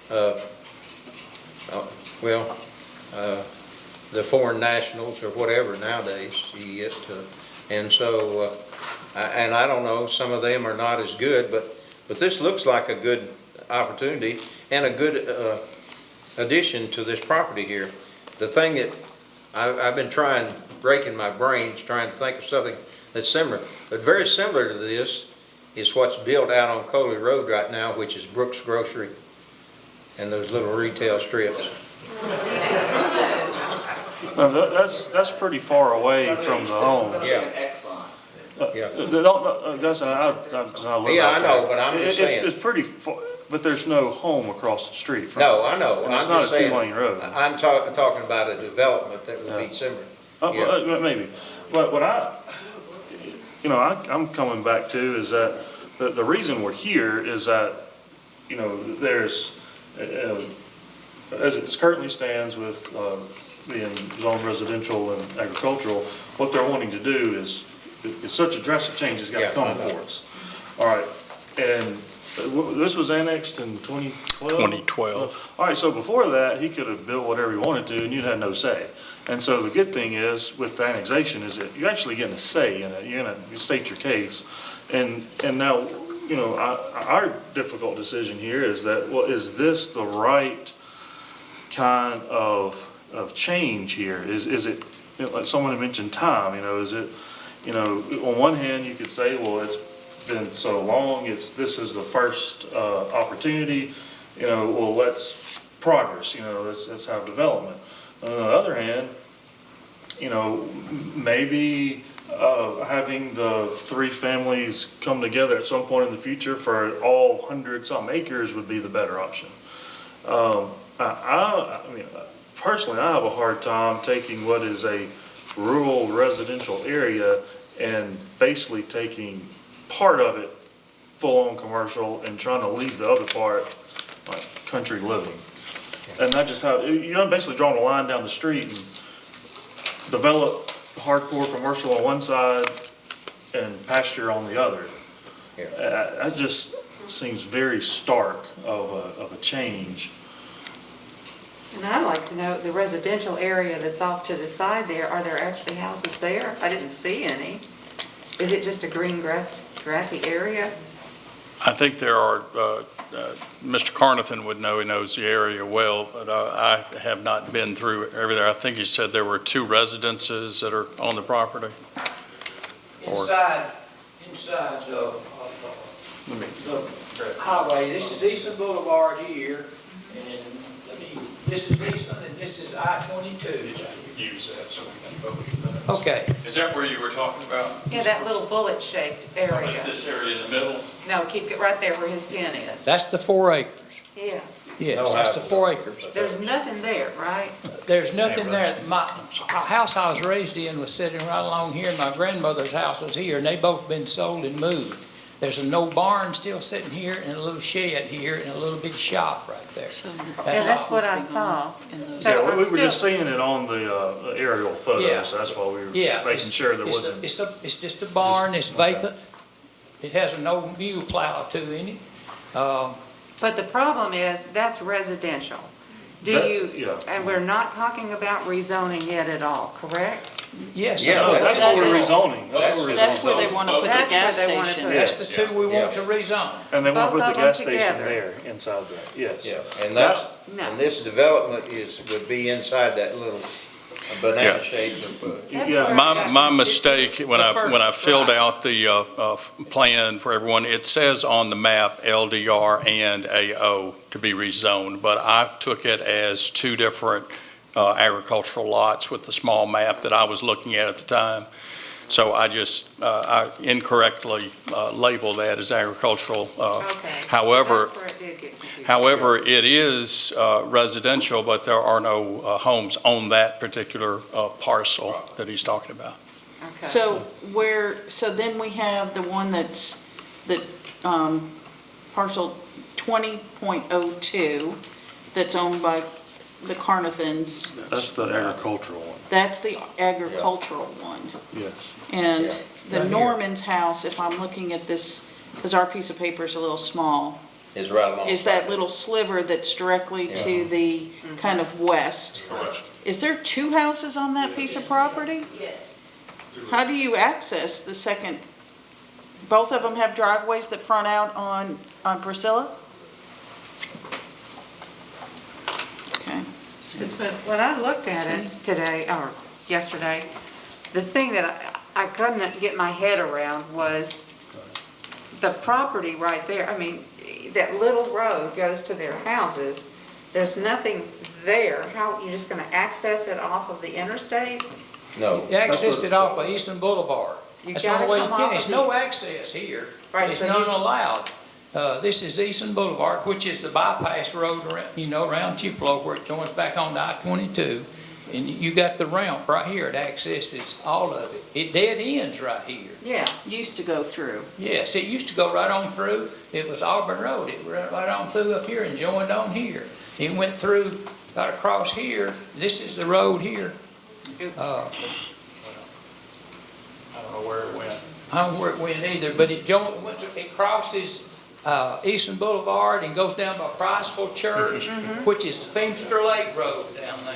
the foreign nationals or whatever nowadays you get to. And so, and I don't know, some of them are not as good, but this looks like a good opportunity and a good addition to this property here. The thing that I've been raking my brains, trying to think of something that's similar, but very similar to this is what's built out on Coley Road right now, which is Brooks Grocery and those little retail strips. That's pretty far away from the homes. Yeah. Yeah, I know, but I'm just saying. It's pretty far, but there's no home across the street from it. No, I know. And it's not a 2-lane road. I'm talking about a development that would be similar. Maybe. But what I'm coming back to is that the reason we're here is that, you know, there's, as it currently stands with being zone residential and agricultural, what they're wanting to do is such a drastic change has got to come for us. All right, and this was annexed in 2012? 2012. All right, so before that, he could have built whatever he wanted to, and you'd had no say. And so the good thing is, with the annexation, is that you're actually getting a say in it. You're going to state your case. And now, you know, our difficult decision here is that, well, is this the right kind of change here? Is it, you know, like someone had mentioned time, you know, is it, you know, on one hand, you could say, well, it's been so long, this is the first opportunity, you know, well, let's progress, you know, let's have development. On the other hand, you know, maybe having the 3 families come together at some point in the future for all 100-some acres would be the better option. I mean, personally, I have a hard time taking what is a rural residential area and basically taking part of it full-on commercial and trying to leave the other part like country living. And that just how, you're basically drawing a line down the street and develop hardcore commercial on one side and pasture on the other. That just seems very stark of a change. And I'd like to know, the residential area that's off to the side there, are there actually houses there? I didn't see any. Is it just a green grassy area? I think there are, Mr. Carnathan would know, he knows the area well, but I have not been through everything. I think he said there were 2 residences that are on the property. Inside the highway, this is Eastern Boulevard here, and this is Eastern, and this is I-22. Use that so we can focus. Okay. Is that where you were talking about? Yeah, that little bullet-shaped area. This area in the middle? No, keep it right there where his pin is. That's the 4 acres. Yeah. Yes, that's the 4 acres. There's nothing there, right? There's nothing there. My house I was raised in was sitting right along here, and my grandmother's house was here, and they both been sold and moved. There's an old barn still sitting here, and a little shed here, and a little big shop right there. Yeah, that's what I saw. Yeah, we were just seeing it on the aerial photos, so that's why we were making sure there wasn't. It's just a barn, it's vacant. It has an old mule plow too in it. But the problem is, that's residential. And we're not talking about rezoning it at all, correct? Yes. Yeah, that's what we're rezoning. That's where they want to put the gas station. That's the 2 we want to rezone. And they want to put the gas station together. there, inside that, yes. Yeah, and and this development would be inside that little banana shape of. My mistake, when I filled out the plan for everyone, it says on the map LDR and AO to be rezoned, but I took it as 2 different agricultural lots with the small map that I was looking at the time. So I just, I incorrectly labeled that as agricultural. However, however, it is residential, but there are no homes on that particular parcel that he's talking about. Okay. So then we have the one that's, parcel 20.02, that's owned by the Carnathans. That's the agricultural one. That's the agricultural one. Yes. And the Norman's house, if I'm looking at this, because our piece of paper is a little small, Is right along. is that little sliver that's directly to the kind of west. Correct. Is there 2 houses on that piece of property? Yes. How do you access the second? Both of them have driveways that front out on Priscilla? Okay. But when I looked at it today, or yesterday, the thing that I couldn't get my head around was the property right there. I mean, that little road goes to their houses. There's nothing there. How, you're just gonna access it off of the interstate? No. You access it off of Eastern Boulevard. You That's the only gotta way you come can. off There's of no access here. Right, It's so none you- allowed. This is Eastern Boulevard, which is the bypass road around, around Tupelo where it joins back on I-22. And you got the ramp right here that accesses all of it. It dead ends right here. Yeah, used to go through. Yes, it used to go right on through. It was Auburn Road. It went right on through up here and joined on here. It went through, got across here. This is the road here. I don't know where it went. I don't know where it went either, but it crosses Eastern Boulevard and goes down by Priceville Church, which is Feimster Lake Road down there.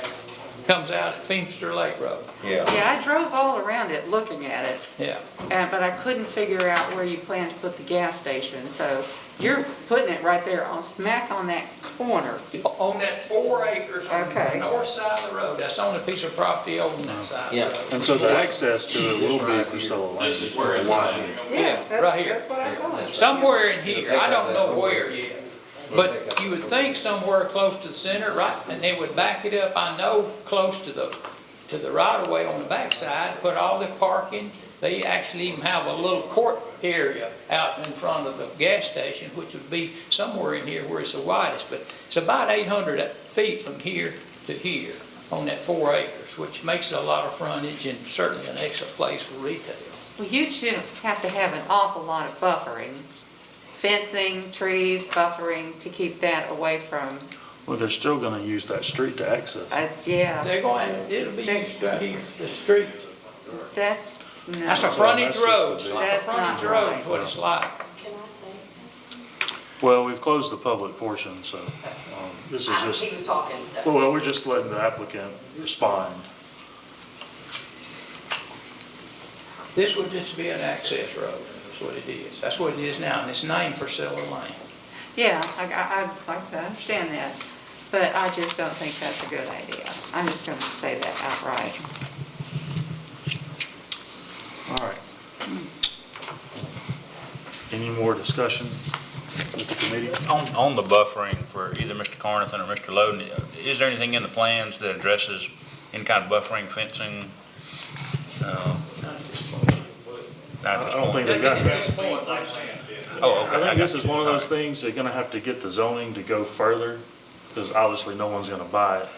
Comes out at Feimster Lake Road. Yeah, I drove all around it looking at it. Yeah. But I couldn't figure out where you plan to put the gas station. So you're putting it right there on smack on that corner. On that 4 acres on Okay. the north side of the road. That's the only piece of property on that side of the road. And so the access to it will be Priscilla Lane. This is where it's wide. Yeah, right here. That's what I thought. Somewhere in here, I don't know where yet. But you would think somewhere close to the center, right, and they would back it up, I know, close to the right of way on the backside, put all the parking. They actually even have a little court area out in front of the gas station, which would be somewhere in here where it's the widest, but it's about 800 feet from here to here. on that 4 acres, which makes a lot of frontage and certainly an excellent place for retail. Well, you shouldn't have to have an awful lot of buffering, fencing, trees, buffering to keep that away from, Well, they're still gonna use that street to access. yeah. They're going, it'll be used right here, the street. That's, no. That's a frontage That's just road, a it's big- like a That's not frontage road, right. is what it's like. Can I say Well, we've closed the public portion, so, this is just, He was talking, so. well, we're just letting the applicant respond. This would just be an access road, that's what it is. That's what it is now, and it's named Priscilla Lane. Yeah, like I said, I understand that, but I just don't think that's a good idea. I'm just gonna say that outright. All right. Any more discussion with the committee? On the buffering for either Mr. Carnathan or Mr. Loden, is there anything in the plans that addresses any kind of buffering, fencing? Not at this I don't think point. they got At that. this point, Oh, okay. I think this is one of those things, they're gonna have to get the zoning to go further, because obviously no one's gonna buy it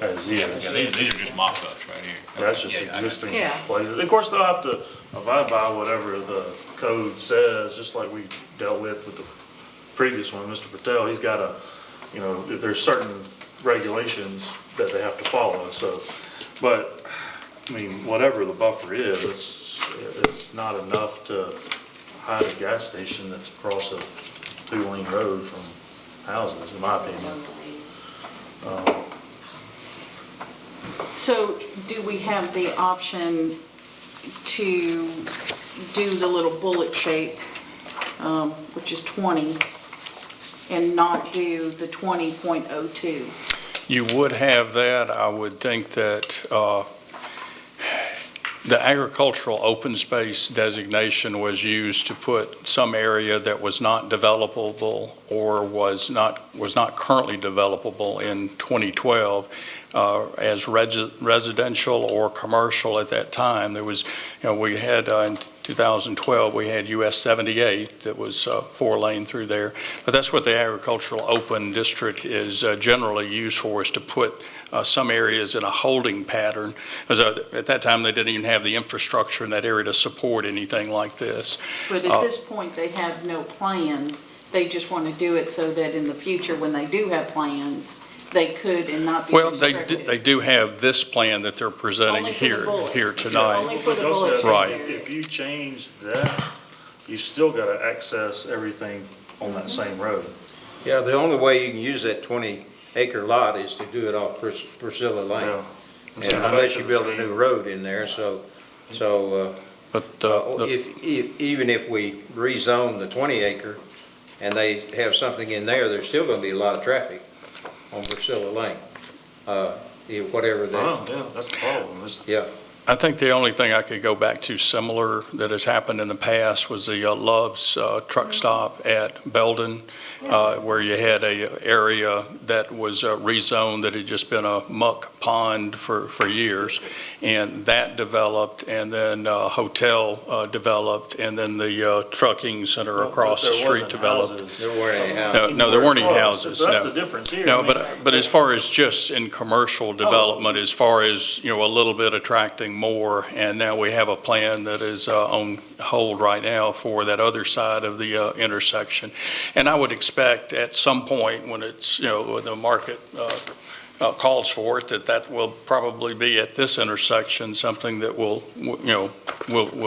as Yeah, is. these are just mock-ups right here. That's just Yeah, I got you. existing Yeah. places. Of course, they'll have to abide by whatever the code says, just like we dealt with the previous one, Mr. Patel. He's got a, you know, there's certain regulations that they have to follow, so. But, I mean, whatever the buffer is, it's not enough to hide a gas station that's across a 2-lane road from houses, in my opinion. So do we have the option to do the little bullet shape, which is 20, and not do the 20.02? You would have that. I would think that the agricultural open space designation was used to put some area that was not developable or was not currently developable in 2012 as residential or commercial at that time. There was, we had in 2012, we had US 78 that was 4-lane through there. But that's what the agricultural open district is generally used for, is to put some areas in a holding pattern. Because at that time, they didn't even have the infrastructure in that area to support anything like this. But at this point, they have no plans. They just want to do it so that in the future, when they do have plans, they could and not be Well, restricted. they do have this plan that they're presenting Only for the here bullet. tonight. Only for the Because bullet. Right. If you change that, you still gotta access everything on that same road. Yeah, the only way you can use that 20-acre lot is to do it off Priscilla Lane. Yeah. And unless you build a new road in there, so But even if we rezone the 20-acre and they have something in there, there's still gonna be a lot of traffic on Priscilla Lane. Whatever that, Oh, yeah, that's the problem. yeah. I think the only thing I could go back to similar that has happened in the past was the Love's truck stop at Belden, where you had a area that was rezoned that had just been a muck pond for years. And that developed, and then a hotel developed, and then the trucking center across the street developed. There weren't any houses. No, there weren't any houses, So that's no. the difference here. No, I mean, but as far as just in commercial development, as far as, a little bit attracting more, and now we have a plan that is on hold right now for that other side of the intersection. And I would expect at some point when it's, when the market calls for it, that will probably be at this intersection, something that will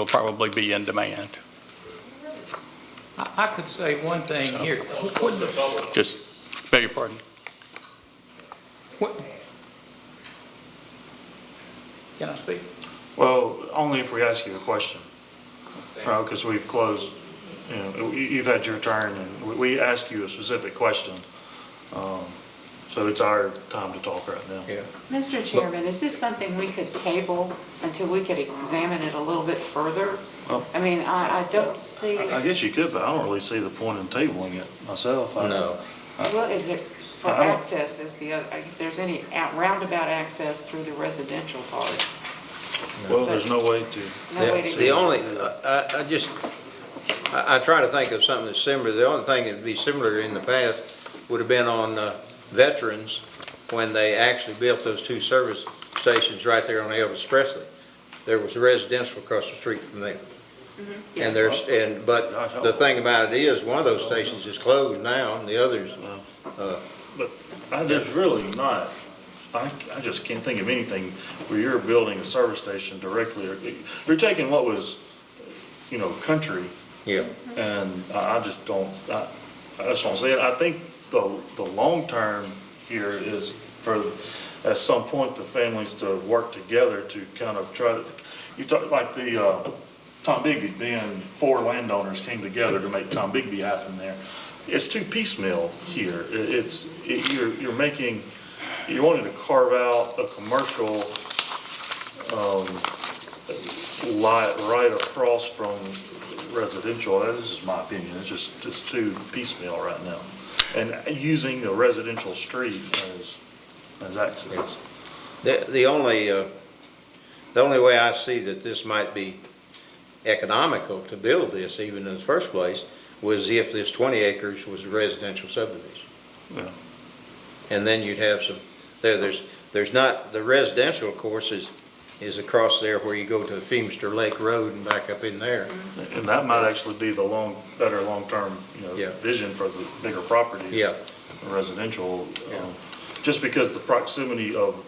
probably be in demand. I could say one thing here. Just, beg your pardon. Can I speak? Well, only if we ask you a question, because we've closed, you've had your turn, and we ask you a specific question. So it's our time to talk right now. Yeah. Mr. Chairman, is this something we could table until we could examine it a little bit further? Well- I mean, I don't see, I guess you could, but I don't really see the point in tabling it myself. No. well, is it for I don't- access is the other, if there's any roundabout access through the residential part. Well, there's no way to. No way to The only, I try to think of something that's similar. The only thing that'd be similar in the past would have been on Veterans when they actually built those two service stations right there on Elvis Presley, there was residential across the street from them. And but the thing about it is, one of those stations is closed now, and the others, But there's really not, I just can't think of anything where you're building a service station directly. You're taking what was, country. Yeah. And I just don't say it. I think the long term here is for, at some point, the families to work together to kind of try to, you talk like the, Tom Bigby being 4 landowners came together to make Tom Bigby happen there. It's too piecemeal here. You're wanting to carve out a commercial, lot right across from residential. This is my opinion. It's just too piecemeal right now. And using a residential street as access. the only way I see that this might be economical to build this, even in the first place, was if this 20 acres was a residential subdivision. Yeah. And then you'd have some, there's not, the residential, of course, is across there where you go to Feimster Lake Road and back up in there. And that might actually be the better long-term, vision for the bigger properties. Yeah. Residential, just because the proximity of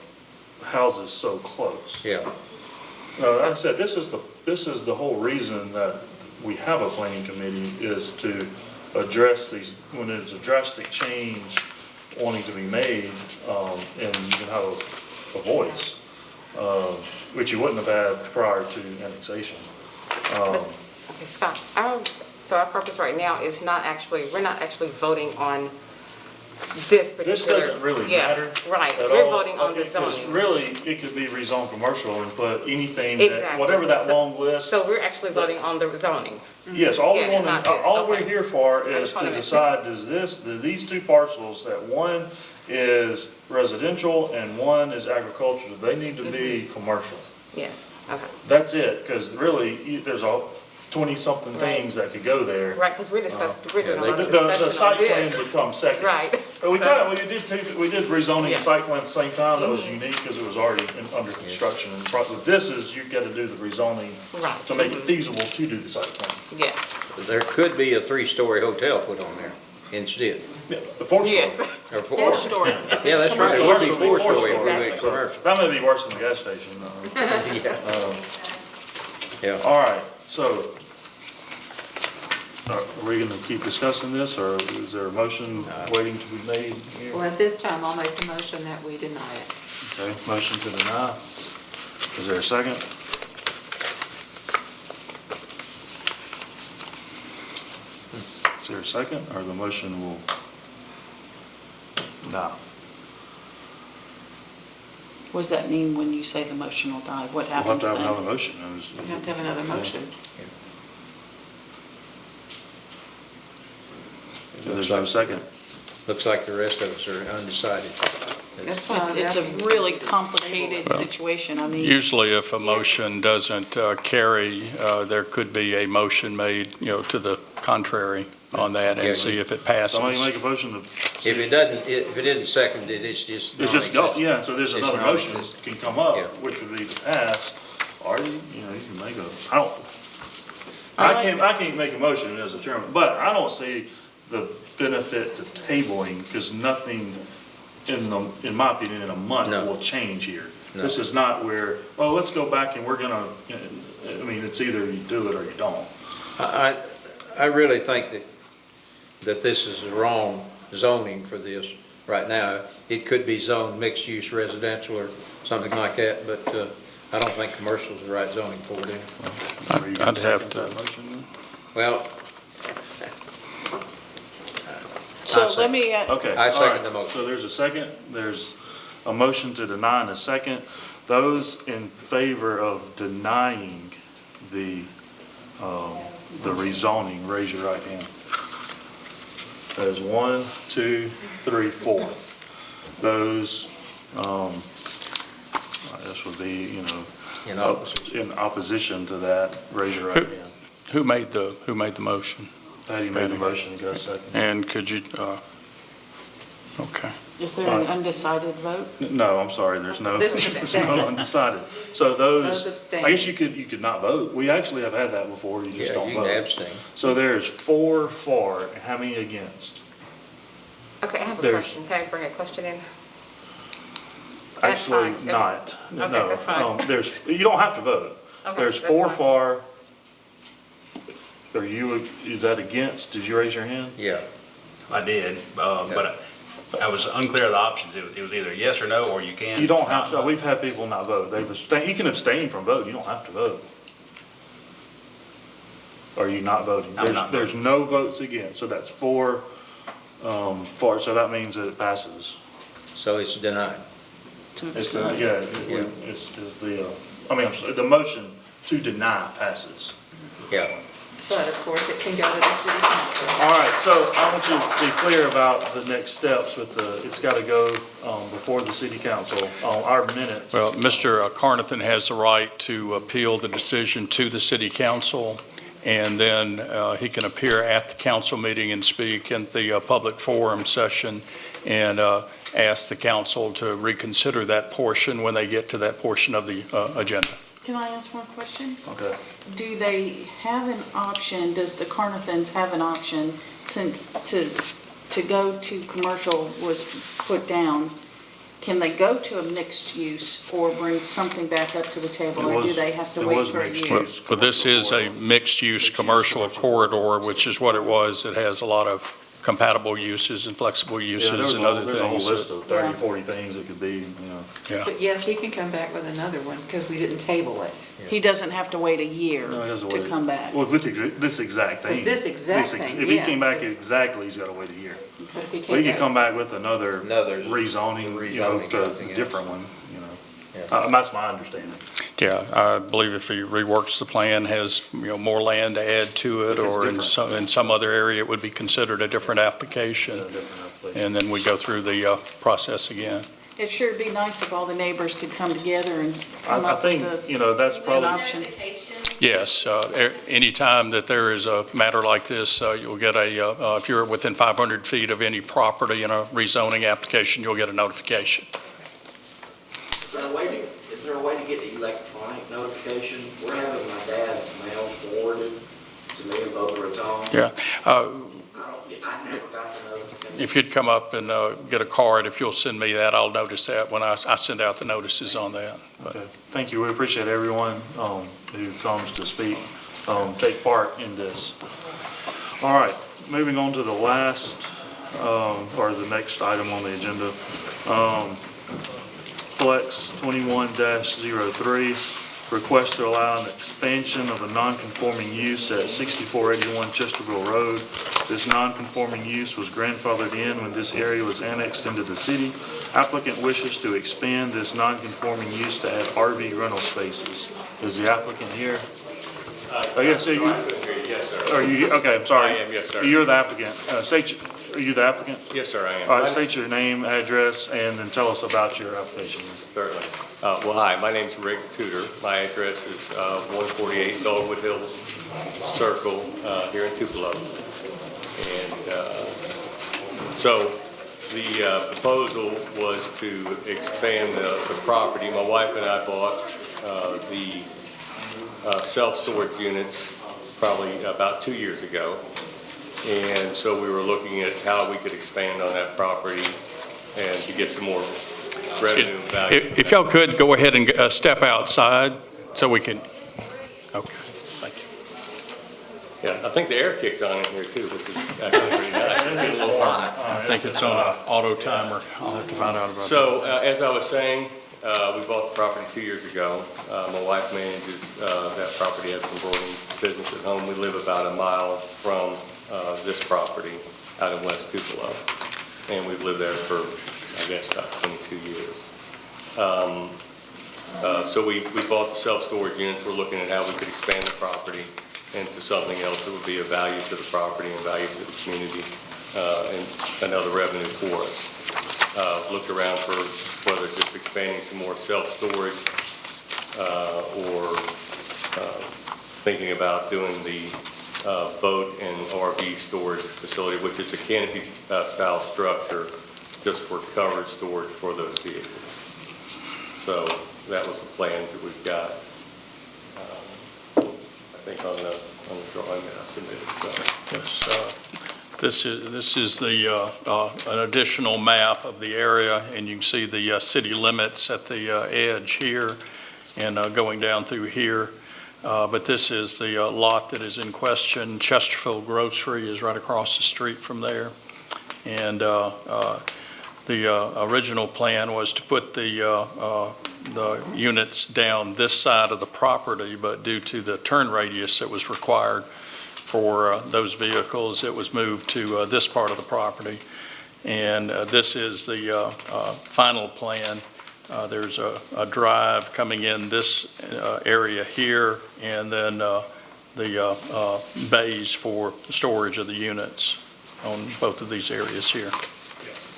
houses so close. Yeah. Like I said, this is the whole reason that we have a planning committee, is to address these, when there's a drastic change wanting to be made, and you can have a voice, which you wouldn't have had prior to annexation. Okay, Scott, so our purpose right now is we're not actually voting on this particular. This doesn't really matter. Right, at we're all. voting on the Because zoning. really, it could be rezoned commercial and put anything, Exactly. whatever that long list. So we're actually voting on the zoning. Yes, all Not this, we're okay. here for I is just wanna to make decide, do these two parcels, that one is residential and one is agricultural, do they need to be commercial? Yes, okay. That's it, because really, there's 20-something Right. things that could go there. Right, because we're doing a lot of The discussion site on plan this. would come second. Right. But we did rezoning Yeah. and site plan at the same time. That was unique because it was already under construction. And with this is, you've got to do the rezoning Right. to make it feasible to do the site plan. Yes. There could be a 3-story hotel put on there instead. Yeah, the 4-story. Yes. Or 4-story. Yeah, that's right, it would be 4-story if we Exactly. went commercial. That may be worse than the gas station. Yeah. All right, so are we going to keep discussing this, or is there a motion waiting to be made here? Well, at this time, I'll make the motion that we deny it. Okay, motion to deny. Is there a second? Is there a second, or the motion will die? What does that mean when you say the motion will die? What We'll have happens to have then? another motion. We have to have another motion. There's no second. Looks like the rest of us are undecided. That's why It's a really complicated situation. I mean. Usually if a motion doesn't carry, there could be a motion made, to the contrary on that and see if it passes. Somebody make a motion to. If it isn't seconded, it's just. It's just go, yeah, so there's It's another motion that non-existent. can come up, Yeah. which would be to pass, or you can make I can't make a motion as a chairman, but I don't see the benefit to tabling, because nothing in my opinion, in a month will change here. No. This is not where, let's go back and we're gonna, it's either you do it or you don't. I really think that this is the wrong zoning for this right now. It could be zoned mixed-use residential or something like that, but I don't think commercial is the right zoning for it anyway. I'd have to. Well. So let me. Okay. I second all right. the motion. So there's a second, there's a motion to deny and a second. Those in favor of denying the rezoning, raise your right hand. There's 1, 2, 3, 4. Those, this would be, in opposition to that, raise your right hand. Who made the motion? Patty made the motion, got a second. And could you, Okay. Is there an undecided vote? No, I'm sorry, there's no, There's there's no undecided. So those, Those abstain. I guess you could not vote. We actually have had that before, you just Yeah, don't you can vote. abstain. So there's 4 for, and how many against? Okay, I have a There's- question. Can I bring a question in? That's Actually, fine. not. Okay, No. that's fine. You don't have to vote. Okay, There's that's 4 fine. for. Is that against? Did you raise your hand? Yeah. I did, but I was unclear of the options. It was either yes or no, or you can. You don't have not to, we've had people not vote. They've abstained, you can abstain from vote, you don't have to vote. Are you not voting? I'm not There's no votes against, so that's 4, for, so that means that it passes. So it's denied. It's, it's the, I mean, I'm sorry, the motion to deny passes. Yeah. But of course, it can go to the city council. All right, so I want you to be clear about the next steps with it's got to go before the city council on our minutes. Well, Mr. Carnathan has the right to appeal the decision to the city council, and then he can appear at the council meeting and speak in the public forum session and ask the council to reconsider that portion when they get to that portion of the agenda. Can I ask one question? Okay. Do they have an option, does the Carnathans have an option, since to go to commercial was put down, can they go to a mixed use or bring something back up to the table, or do they have to wait for a year? Well, this is a mixed-use commercial corridor, which is what it was. It has a lot of compatible uses and flexible uses and other things. There's a whole list of 30, 40 things it could be, you know. Yeah. But yes, he can come back with another one because we didn't table it. He doesn't have to wait a year No, he doesn't to wait. come back. Well, with this exact thing. For this exact thing, If he yes, came back but- exactly, he's got to wait a year. But if he Well, he came could come back with another Another rezoning, you know, rezoning, to something a else. different one, you know. Yeah. That's my understanding. Yeah, I believe if he reworks the plan, has, more land to add to it, If it's or in different. some other area, it would be considered a different application, and then we go through the process again. It sure would be nice if all the neighbors could come together and come I up with think, you know, that's an probably, option. Yes, anytime that there is a matter like this, you'll get if you're within 500 feet of any property in a rezoning application, you'll get a notification. Is there a way to get the electronic notification? We're having my dad's mail forwarded to me in Boca Raton. Yeah. I never got the notification. If you'd come up and get a card, if you'll send me that, I'll notice that when I send out the notices on that. But okay. Thank you. We appreciate everyone who comes to speak, take part in this. All right, moving on to the last, or the next item on the agenda. Flex 21-03, request to allow an expansion of a non-conforming use at 6481 Chesterville Road. This non-conforming use was grandfathered in when this area was annexed into the city. Applicant wishes to expand this non-conforming use to add RV rental spaces. Is the applicant here? I guess, Yes, sir. are you, okay, I'm sorry. I am, yes, sir. You're the applicant. Are you the applicant? Yes, sir, I am. All right, state your name, address, and then tell us about your application. Certainly. Well, hi, my name's Rick Tudor. My address is 148 Dogwood Hills Circle here in Tupelo. And so the proposal was to expand the property. My wife and I bought the self-storage units probably about 2 years ago. And so we were looking at how we could expand on that property and to get some more revenue and value. if y'all could, go ahead and step outside so we can, okay, thank you. Yeah, I think the air kicked on in here too, which is actually pretty nice. It's getting a little hot. I think it's on an auto timer. I'll have to find out about that. So, as I was saying, we bought the property 2 years ago. My wife manages that property, has some boarding business at home. We live about a mile from this property out in West Tupelo. And we've lived there for, I guess, about 22 years. So we bought the self-storage units. We're looking at how we could expand the property into something else that would be of value to the property and value to the community, and another revenue for us. Looked around for whether just expanding some more self-storage or thinking about doing the boat and RV storage facility, which is a canopy style structure just for coverage storage for those vehicles. So that was the plans that we've got, I think on the drawing that I submitted, so. Yes, this is the, an additional map of the area, and you can see the city limits at the edge here and going down through here. But this is the lot that is in question. Chesterfield Grocery is right across the street from there. And the original plan was to put the units down this side of the property, but due to the turn radius that was required for those vehicles, it was moved to this part of the property. And this is the final plan. There's a drive coming in this area here, and then the bays for storage of the units on both of these areas here.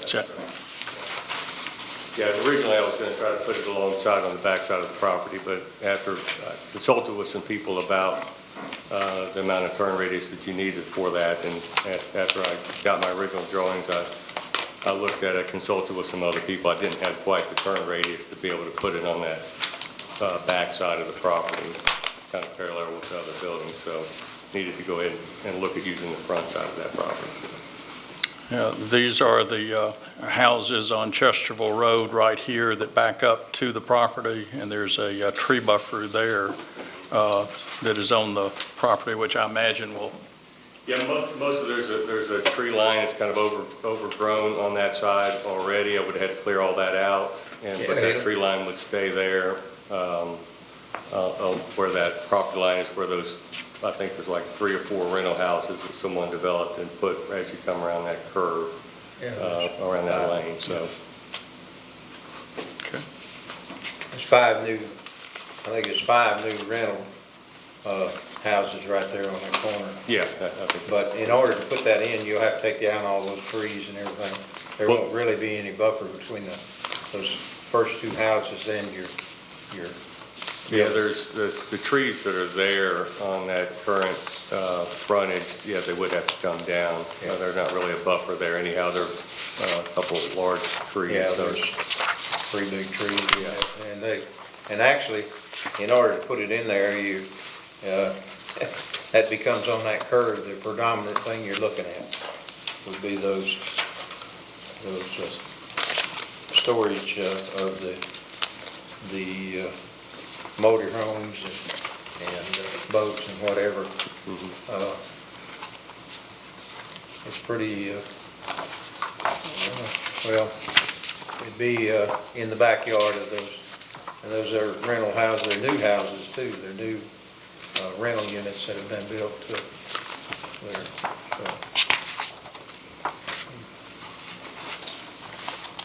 Check. Yeah, originally I was going to try to put it alongside on the backside of the property, but after I consulted with some people about the amount of turn radius that you needed for that, and after I got my original drawings, I looked at it, consulted with some other people. I didn't have quite the turn radius to be able to put it on that backside of the property, kind of parallel with the other buildings, so needed to go ahead and look at using the front side of that property. Yeah, these are the houses on Chesterville Road right here that back up to the property, and there's a tree buffer there that is on the property, which I imagine will. Yeah, most of there's a tree line that's kind of overgrown on that side already. I would have had to clear all that out, but that tree line would stay there. Where that property line is, where those, I think there's like 3 or 4 rental houses that someone developed and put as you come around that curve, around that lane, so. Okay. There's 5 new rental houses right there on that corner. Yeah. I think. But in order to put that in, you'll have to take down all those trees and everything. There won't really be any buffer between those first 2 houses and your. Yeah, there's the trees that are there on that current frontage, yeah, they would have to come down. Yeah. They're not really a buffer there anyhow. They're a couple of large trees. Yeah, so. there's 3 big trees, yeah. And actually, in order to put it in there, that becomes on that curve, the predominant thing you're looking at would be those storage of the motor homes and boats and whatever. It's pretty, well, it'd be in the backyard of those. And those are rental houses, they're new houses too. They're new rental units that have been built there.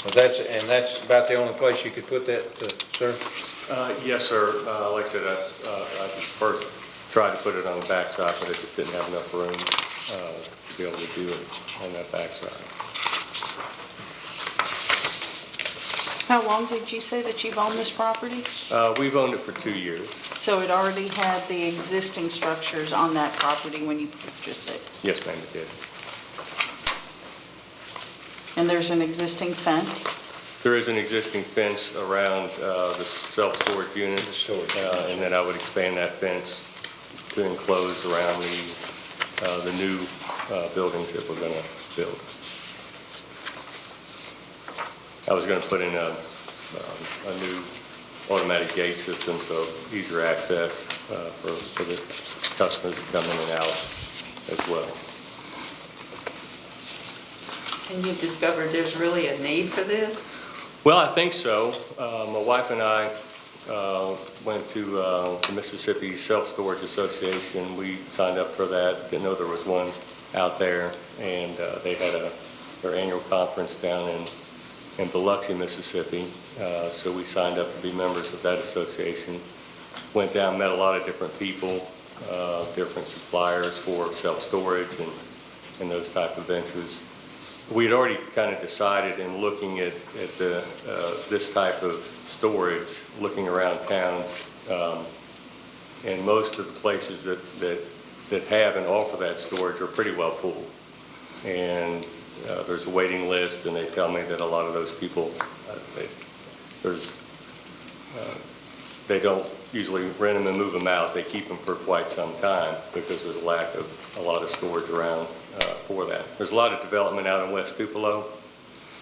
But that's about the only place you could put that, sir? Yes, sir. Like I said, I first tried to put it on the backside, but I just didn't have enough room to be able to do it on that backside. How long did you say that you've owned this property? We've owned it for 2 years. So it already had the existing structures on that property when you purchased it? Yes, ma'am, it did. And there's an existing fence? There is an existing fence around the self-storage units, and then I would expand that fence to enclose around the new buildings that we're going to build. I was going to put in a new automatic gate system, so easier access for the customers to come in and out as well. And you've discovered there's really a need for this? Well, I think so. My wife and I went to the Mississippi Self-Storage Association. We signed up for that, didn't know there was one out there, and they had their annual conference down in Biloxi, Mississippi. So we signed up to be members of that association. Went down, met a lot of different people, different suppliers for self-storage and those type of ventures. We had already kind of decided in looking at this type of storage, looking around town, and most of the places that have and offer that storage are pretty well full. And there's a waiting list, and they tell me that a lot of those people, they don't usually rent them and move them out. They keep them for quite some time because there's a lack of a lot of storage around for that. There's a lot of development out in West Tupelo,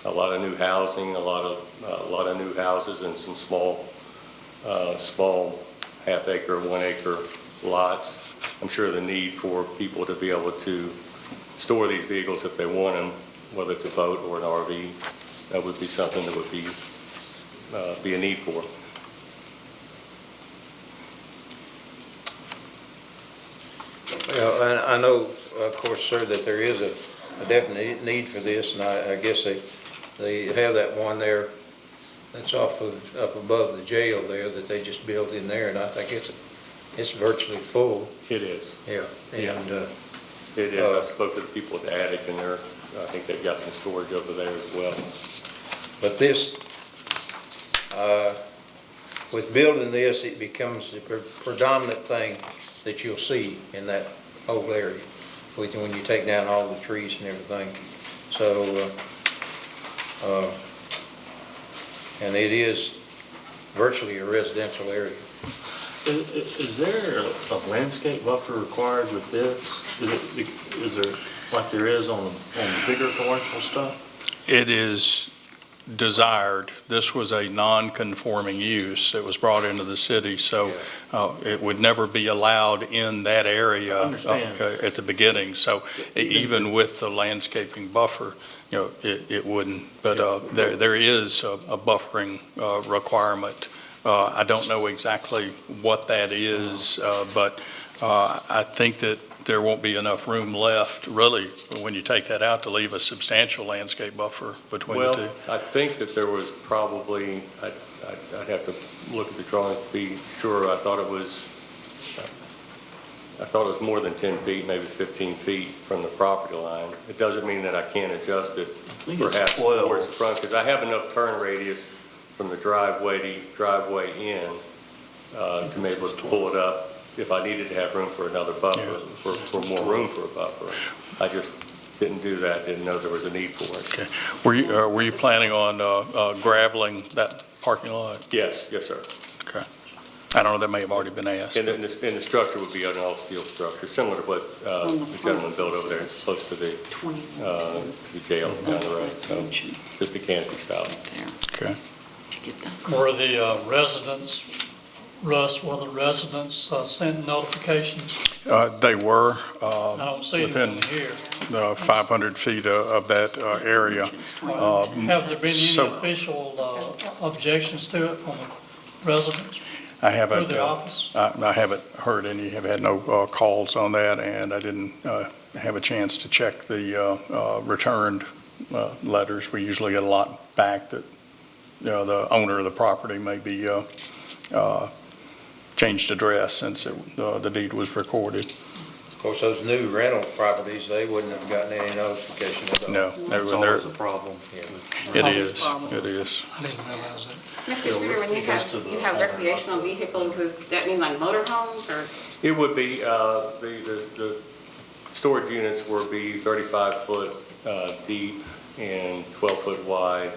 a lot of new housing, a lot of new houses and some small half-acre, 1-acre lots. I'm sure the need for people to be able to store these vehicles if they want them, whether it's a boat or an RV, that would be something that would be a need for. Well, I know, of course, sir, that there is a definite need for this, and I guess they have that one there that's up above the jail there that they just built in there, and I think it's virtually full. It is. Yeah, and it is. I spoke to the people at the attic, and I think they've got some storage over there as well. But this, with building this, it becomes the predominant thing that you'll see in that whole area when you take down all the trees and everything. So, and it is virtually a residential area. Is there a landscape buffer required with this? Is there like there is on the bigger commercial stuff? It is desired. This was a non-conforming use that was brought into the city, so it would never be allowed in that area at the beginning. So even with the landscaping buffer, it wouldn't. But there is a buffering requirement. I don't know exactly what that is, but I think that there won't be enough room left, really, when you take that out, to leave a substantial landscape buffer between the two. Well, I think that there was probably, I'd have to look at the drawing to be sure. I thought it was more than 10 feet, maybe 15 feet from the property line. It doesn't mean that I can't adjust it perhaps towards the front, because I have enough turn radius from the driveway in to be able to pull it up if I needed to have room for another buffer, for more room for a buffer. I just didn't do that, didn't know there was a need for it. Okay. Were you planning on graveling that parking lot? Yes, sir. Okay. I don't know, that may have already been asked. And the structure would be an all-steel structure, similar to what the gentleman built over there, close to the jail down the road. So just a canopy style. Okay. Were the residents, Russ, were the residents sent notifications? They were I don't see within anything here. 500 feet of that area. Have there been any so- official objections to it from the residents? I haven't. Through the office? I haven't heard any, have had no calls on that, and I didn't have a chance to check the returned letters. We usually get a lot back that, the owner of the property may be changed address since the deed was recorded. Of course, those new rental properties, they wouldn't have gotten any notification of those. No, It's always a problem. It is. I didn't realize that. Mr. Spear, when you have recreational vehicles, does that mean like motorhomes or? It would be, the storage units would be 35-foot deep and 12-foot wide.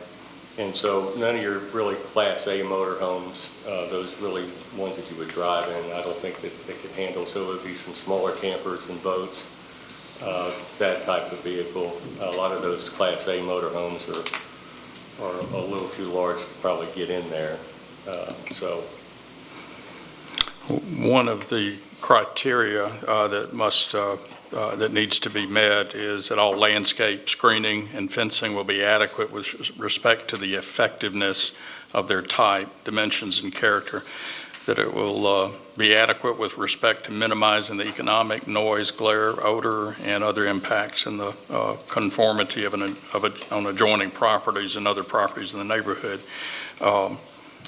And so none of your really Class A motorhomes, those really ones that you would drive in, I don't think that they could handle. So it would be some smaller campers and boats, that type of vehicle. A lot of those Class A motorhomes are a little too large to probably get in there. One of the criteria that needs to be met is that all landscape screening and fencing will be adequate with respect to the effectiveness of their type, dimensions, and character, that it will be adequate with respect to minimizing the economic noise, glare, odor, and other impacts in the conformity on adjoining properties and other properties in the neighborhood.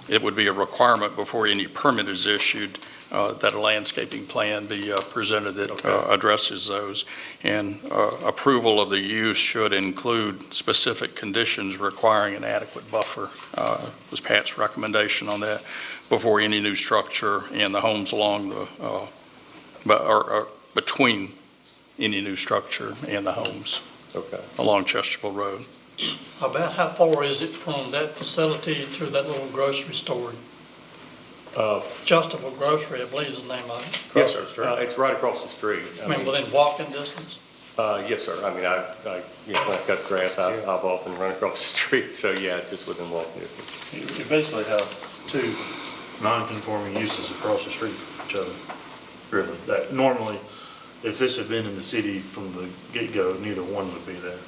It would be a requirement before any permit is issued that a landscaping plan be presented that addresses those. And approval of the use should include specific conditions requiring an adequate buffer, was Pat's recommendation on that, before any new structure and the homes along the, or between any new structure and the homes. Okay. along Chesterfield Road. About how far is it from that facility to that little grocery store? Chesterfield Grocery, I believe is the name of it. Yes, sir. It's right across the street. I mean, within walking distance? Yes, sir. I mean, when I cut grass, I hop off and run across the street, so yeah, it's just within walking distance. You basically have two non-conforming uses across the street from each other, really. That normally, if this had been in the city from the get-go, neither one would be there.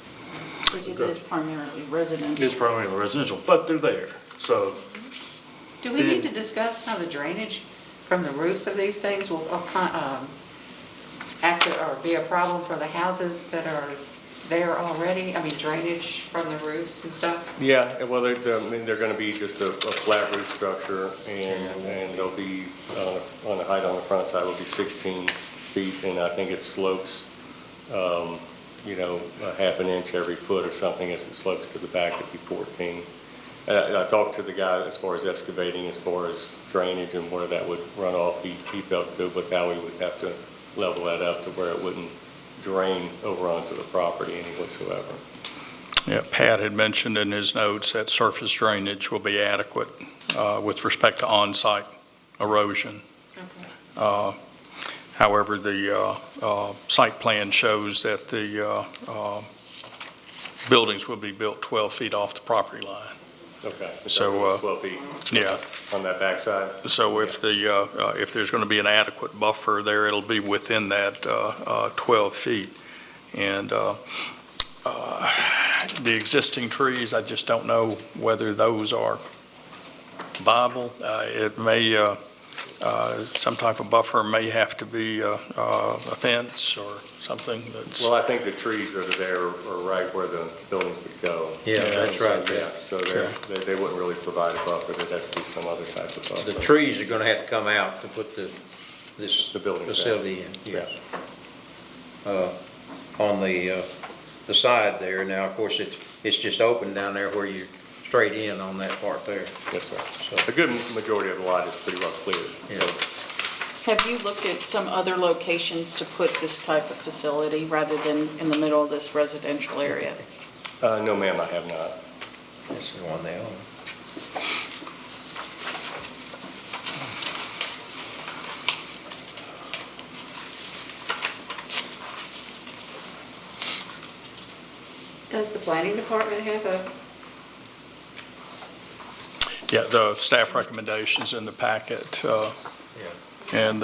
Because it is primarily residential. It's primarily residential, but they're there, so. Do we need to discuss how the drainage from the roofs of these things will act or be a problem for the houses that are there already? I mean, drainage from the roofs and stuff? Yeah, well, they're going to be just a flat roof structure, and they'll be, on the height on the front side will be 16 feet, and I think it slopes, a half an inch every foot or something. As it slopes to the back, it'd be 14. I talked to the guy as far as excavating, as far as drainage and where that would run off. He felt good with how we would have to level that up to where it wouldn't drain over onto the property any whatsoever. Yeah, Pat had mentioned in his notes that surface drainage will be adequate with respect to on-site erosion. Okay. However, the site plan shows that the buildings will be built 12 feet off the property line. Okay. So, 12 feet. Yeah. On that backside. So if there's going to be an adequate buffer there, it'll be within that 12 feet. And the existing trees, I just don't know whether those are viable. It may, some type of buffer may have to be a fence or something that's. Well, I think the trees that are there are right where the buildings would go. Yeah, that's right, yeah. So they wouldn't really provide a buffer. There'd have to be some other type of buffer. The trees are gonna have to come out to put the building facility in, yeah. On the side there, now, of course, it's just open down there where you straight in on that part there. Yes, sir. So a good majority of the lot is pretty well cleared. Yeah. Have you looked at some other locations to put this type of facility rather than in the middle of this residential area? No, ma'am, I have not. This is one they own. Does the planning department have a? Yeah, the staff recommendations in the packet, and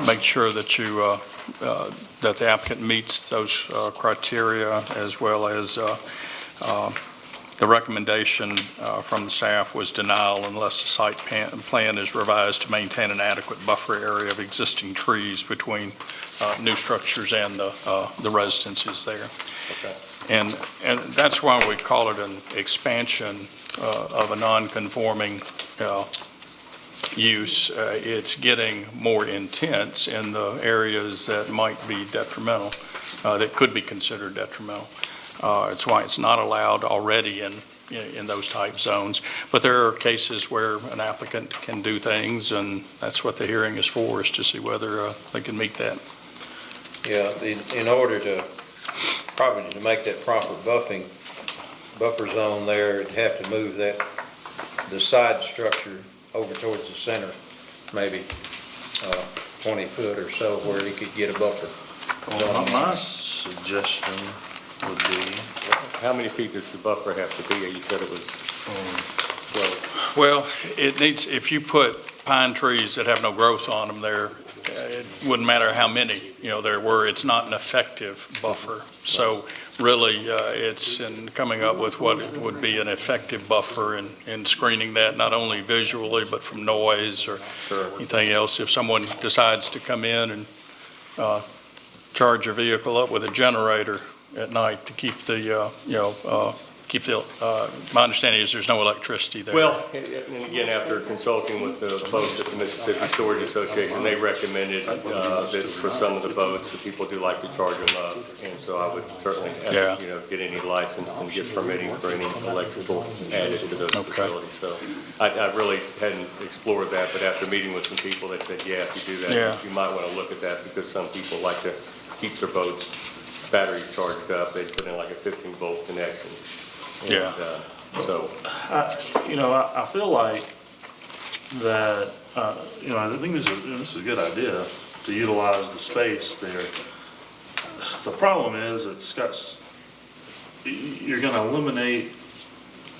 make sure that you, that the applicant meets those criteria, as well as the recommendation from the staff was denial unless the site plan is revised to maintain an adequate buffer area of existing trees between new structures and the residences there. Okay. And that's why we call it an expansion of a non-conforming use. It's getting more intense in the areas that might be detrimental, that could be considered detrimental. It's why it's not allowed already in those type zones. But there are cases where an applicant can do things, and that's what the hearing is for, is to see whether they can meet that. Yeah, in order to, probably to make that proper buffer zone there, it'd have to move the side structure over towards the center, maybe 20 foot or so, where he could get a buffer. Well, my suggestion would be. How many feet does the buffer have to be? You said it was 12. Well, it needs, if you put pine trees that have no growth on them there, it wouldn't matter how many, there were, it's not an effective buffer. So really, it's in coming up with what would be an effective buffer and screening that, not only visually, but from noise or anything else. If someone decides to come in and charge your vehicle up with a generator at night to keep the, my understanding is there's no electricity there. Well, and again, after consulting with the folks at the Mississippi Storage Association, they recommended that for some of the boats, the people do like to charge them up. And so I would certainly have to, get any license and get permitting for any electrical added to those facilities. So I really hadn't explored that, but after meeting with some people, they said, yeah, if you do that, you might want to look at that, because some people like to keep their boats battery charged up, they put in like a 15-volt connection. And, Yeah. So, I feel like that, I think this is a good idea to utilize the space there. The problem is you're gonna eliminate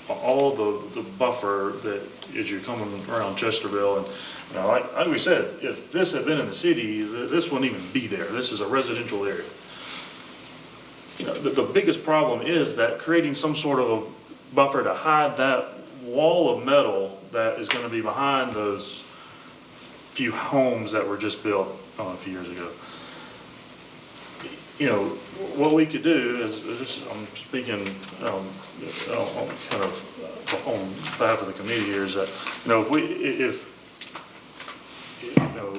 all the buffer that as you're coming around Chesterville. And, like we said, if this had been in the city, this wouldn't even be there. This is a residential area. The biggest problem is that creating some sort of a buffer to hide that wall of metal that is gonna be behind those few homes that were just built, a few years ago. What we could do is I'm speaking, kind of on behalf of the committee here, is that,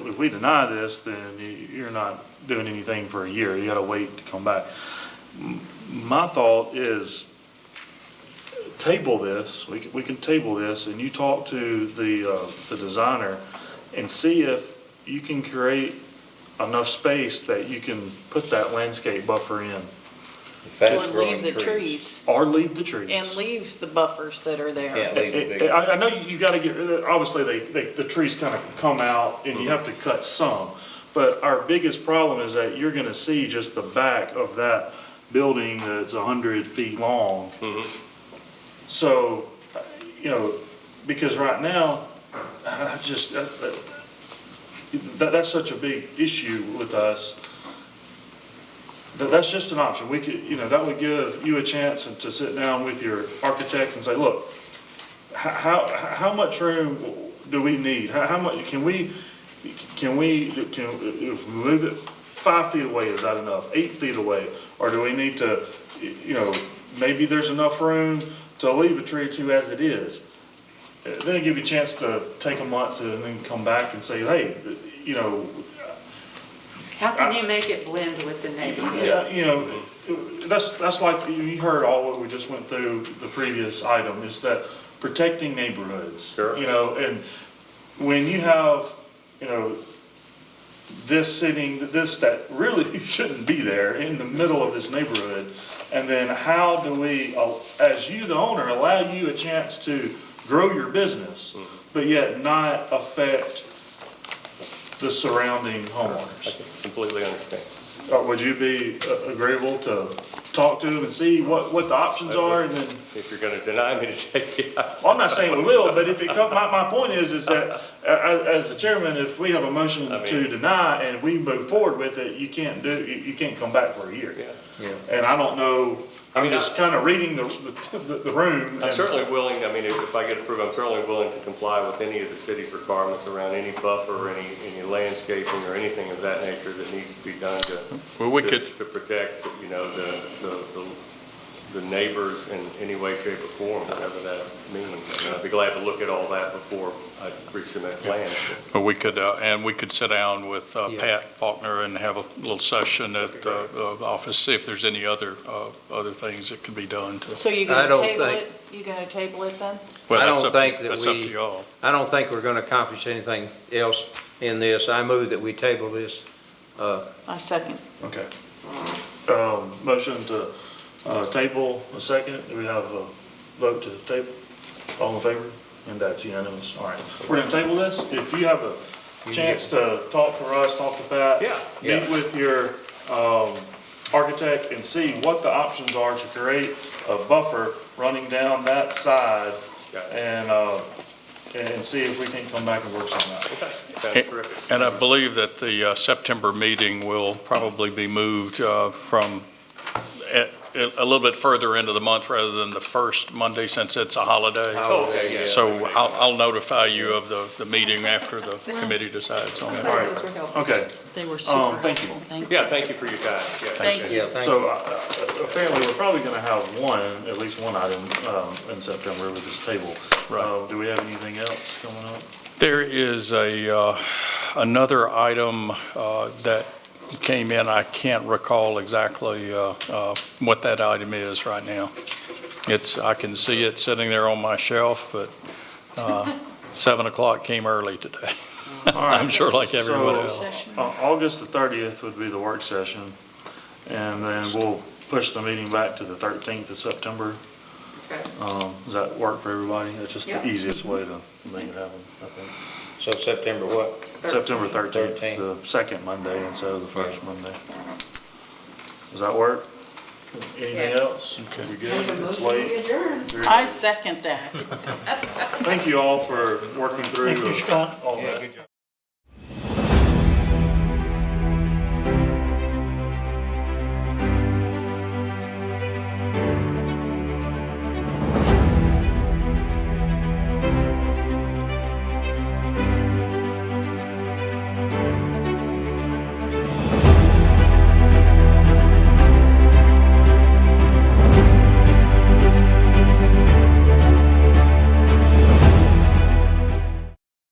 if we deny this, then you're not doing anything for a year. You gotta wait to come back. My thought is table this. We can table this, and you talk to the designer and see if you can create enough space that you can put that landscape buffer in. Or leave the trees. Or leave the trees. And leave the buffers that are there. Can't leave the big. I know you gotta get, obviously, the trees kind of come out and you have to cut some. But our biggest problem is that you're gonna see just the back of that building that's 100 feet long. So, because right now, that's such a big issue with us. That's just an option. We could, that would give you a chance to sit down with your architect and say, look, how much room do we need? How much can we if we move it 5 feet away, is that enough? 8 feet away? Or do we need to, maybe there's enough room to leave a tree or two as it is? Then it give you a chance to take a month and then come back and say, hey, How can you make it blend with the neighborhood? yeah, that's like, you heard all what we just went through the previous item, is that protecting neighborhoods. Sure. And when you have, this that really shouldn't be there in the middle of this neighborhood, and then how do we, as you, the owner, allow you a chance to grow your business, but yet not affect the surrounding homeowners? I can completely understand. Would you be agreeable to talk to them and see what the options are, and then? If you're gonna deny me to take it out. Well, I'm not saying we will, but if it come, my point is that, as the chairman, if we have a motion to deny and we move forward with it, you can't come back for a year. Yeah. And I don't know, I'm just kind of reading the room. I'm certainly willing, if I get approved, I'm certainly willing to comply with any of the city's requirements around any buffer, any landscaping or anything of that nature that needs to be done to protect, the neighbors in any way, shape, or form, whatever that means. And I'd be glad to look at all that before I resubmit plans. But we could sit down with Pat Faulkner and have a little session at the office, see if there's any other things that could be done to. So you're gonna table it? You gonna table it then? Well, I that's don't up to- think that that's up to y'all. I don't think we're gonna accomplish anything else in this. I move that we table this. I second. Okay. Motion to table, a second. Do we have a vote to table? All in favor? And that's unanimous. All right. We're gonna table this. If you have a chance to talk to Russ, talk to Pat. Meet with your architect and see what the options are to create a buffer running down that side, and see if we can come back and work something out. Okay, sounds terrific. And I believe that the September meeting will probably be moved from a little bit further into the month rather than the first Monday, since it's a holiday. Oh, okay, yeah. So I'll notify you of the meeting after the committee decides on that. All right. Okay. They were super thank you. helpful. Thank you. Yeah, thank you for your time. Thank you. So apparently, we're probably gonna have at least one item in September with this table. Right. Do we have anything else coming up? There is another item that came in. I can't recall exactly what that item is right now. I can see it sitting there on my shelf, but 7 o'clock came early today. I'm sure like everyone else. August the 30th would be the work session. And then we'll push the meeting back to the 13th of September. Okay. Does that work for everybody? That's just the Yeah. easiest way to make it happen, I think. So September what? September 13th, the second Monday instead of the first Monday. Does that work? Anything Yes. else? Okay. We good? It's late. I second that. Thank you all for working through. Thank you, Scott. all that.